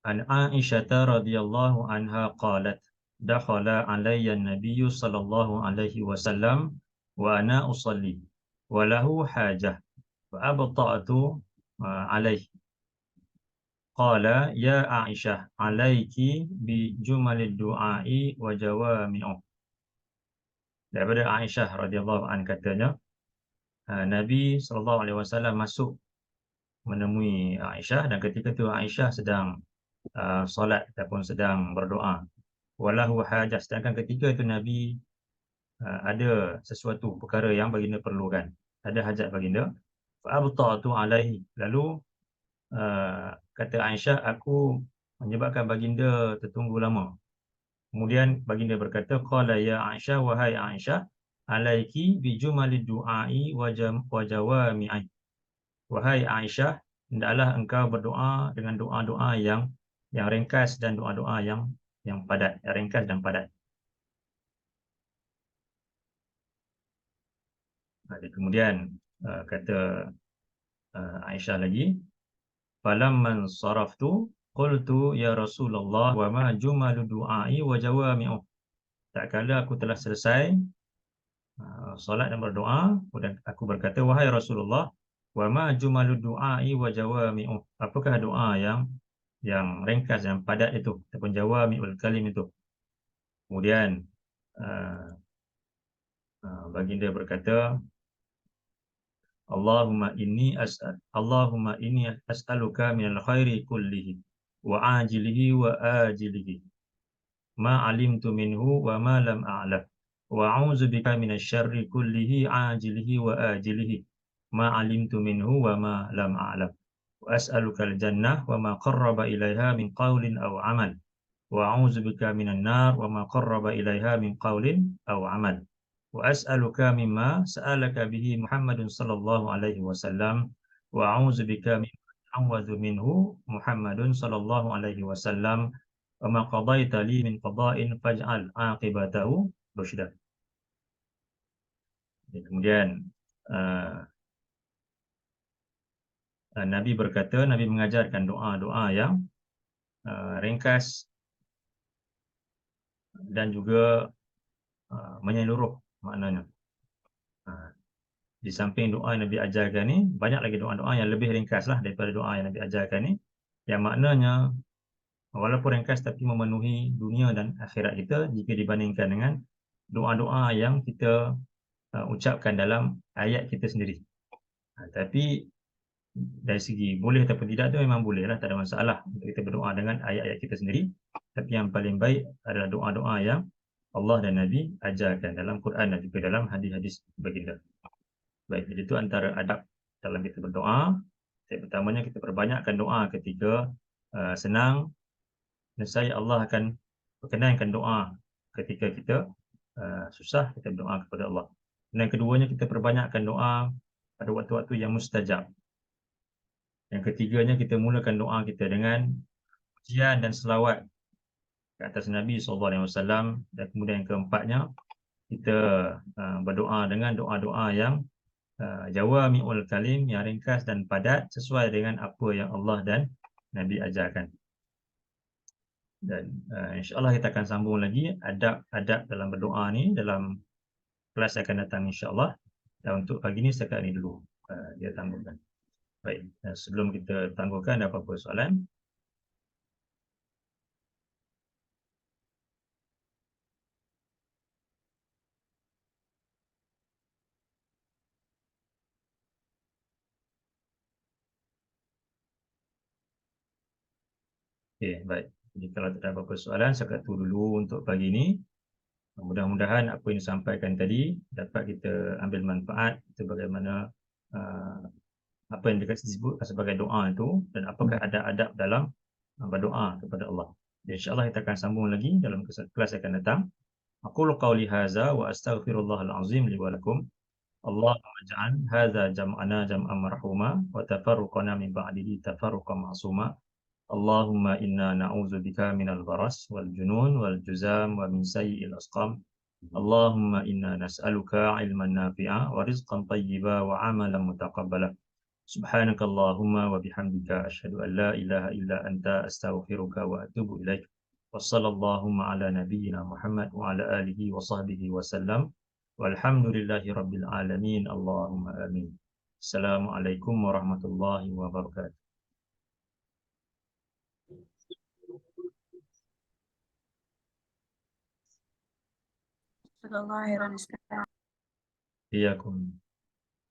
an Aisyah radhiyallahu anha qalat, dakhala alayya an-nabiy sallallahu alaihi wasallam wa ana usalli wa lahu hajah fa abta'tu alaihi. Qala ya Aisyah, alayki bi jumalid du'ai wa jawami'uh. Daripada Aisyah radhiyallahu anha katanya, Nabi sallallahu alaihi wasallam masuk menemui Aisyah, dan ketika itu Aisyah sedang solat ataupun sedang berdoa. Walahu hajah, sedangkan ketika itu Nabi ada sesuatu perkara yang baginda perlukan, ada hajat baginda. Fa abta'tu alaihi, lalu kata Aisyah, aku menyebabkan baginda tertunggu lama. Kemudian baginda berkata, qala ya Aisyah, wahai Aisyah, alaiki bi jumalid du'ai wa jawami'i. Wahai Aisyah, hendaklah engkau berdoa dengan doa-doa yang ringkas dan doa-doa yang padat, yang ringkas dan padat. Kemudian kata Aisyah lagi, falamman saraftu qultu ya Rasulullah wa ma jumalu du'ai wa jawami'u. Tak kala aku telah selesai solat dan berdoa, dan aku berkata, wahai Rasulullah, wa ma jumalu du'ai wa jawami'u. Apakah doa yang ringkas dan padat itu, ataupun jawami'ul kalim itu? Kemudian baginda berkata, Allahumma inni as'aluka minal khairi kullihi wa ajilihi wa ajilihi ma alimtu minhu wa ma lam a'lam wa a'udzu bika minasy syarri kullihi ajilihi wa ajilihi ma alimtu minhu wa ma lam a'lam wa as'aluka al-jannah wa ma qarraba ilaiha min qawlin aw amal wa a'udzu bika minan nar wa ma qarraba ilaiha min qawlin aw amal wa as'aluka mimma sa'alaka bihi Muhammadun sallallahu alaihi wasallam wa a'udzu bika mimma ta'awwadzu minhu Muhammadun sallallahu alaihi wasallam wa ma qadaita li min qada'in faj'al aqibatahu rusyda. Kemudian Nabi berkata, Nabi mengajarkan doa-doa yang ringkas dan juga menyeluruh maknanya. Di samping doa yang Nabi ajarkan ni, banyak lagi doa-doa yang lebih ringkas lah daripada doa yang Nabi ajarkan ni, yang maknanya walaupun ringkas tapi memenuhi dunia dan akhirat kita jika dibandingkan dengan doa-doa yang kita ucapkan dalam ayat kita sendiri. Tapi dari segi boleh ataupun tidak tu memang boleh lah, tak ada masalah untuk kita berdoa dengan ayat-ayat kita sendiri. Tapi yang paling baik adalah doa-doa yang Allah dan Nabi ajarkan dalam Quran dan juga dalam hadis-hadis baginda. Baik, jadi itu antara adab dalam kita berdoa. Step pertamanya kita perbanyakkan doa ketika senang. Nescaya Allah akan perkenankan doa ketika kita susah, kita berdoa kepada Allah. Dan keduanya, kita perbanyakkan doa pada waktu-waktu yang mustajab. Yang ketiganya, kita mulakan doa kita dengan pujian dan selawat ke atas Nabi SAW. Dan kemudian yang keempatnya, kita berdoa dengan doa-doa yang jawami'ul kalim, yang ringkas dan padat sesuai dengan apa yang Allah dan Nabi ajarkan. Dan insyaAllah kita akan sambung lagi adab-adab dalam berdoa ni dalam kelas yang akan datang insyaAllah. Dan untuk pagi ni setakat ni dulu dia tangguhkan. Baik, sebelum kita tangguhkan, ada apa-apa soalan? Okey, baik. Jadi kalau tak ada apa-apa soalan, setakat tu dulu untuk pagi ni. Mudah-mudahan apa yang disampaikan tadi dapat kita ambil manfaat, kita bagaimana apa yang disebut sebagai doa itu, dan apakah ada adab dalam berdoa kepada Allah. InsyaAllah kita akan sambung lagi dalam kelas yang akan datang. Aqulu qawli hadza wa astaghfirullahal azim li wa lakum. Allahumma ja'al hadza jam'ana jam'an marhuma wa tafarruqana min ba'dihi tafarruqan ma'suma. Allahumma inna na'udzubika minal baras wal junun wal juzam wa min sayyi'il asqam. Allahumma inna nas'aluka ilman nafi'a wa rizqan tayyiba wa amalan mutaqabbala. Subhanakallahumma wa bihamdika asyhadu an la ilaha illa anta astaghfiruka wa atubu ilaik. Wassalamualaikum ala nabiyyina Muhammad wa ala alihi wa sahbihi wa sallam. Walhamdulillahi rabbil alamin. Allahumma amin. Assalamualaikum warahmatullahi wabarakatuh. Jazakallahu khairan Ustaz. Iyakum.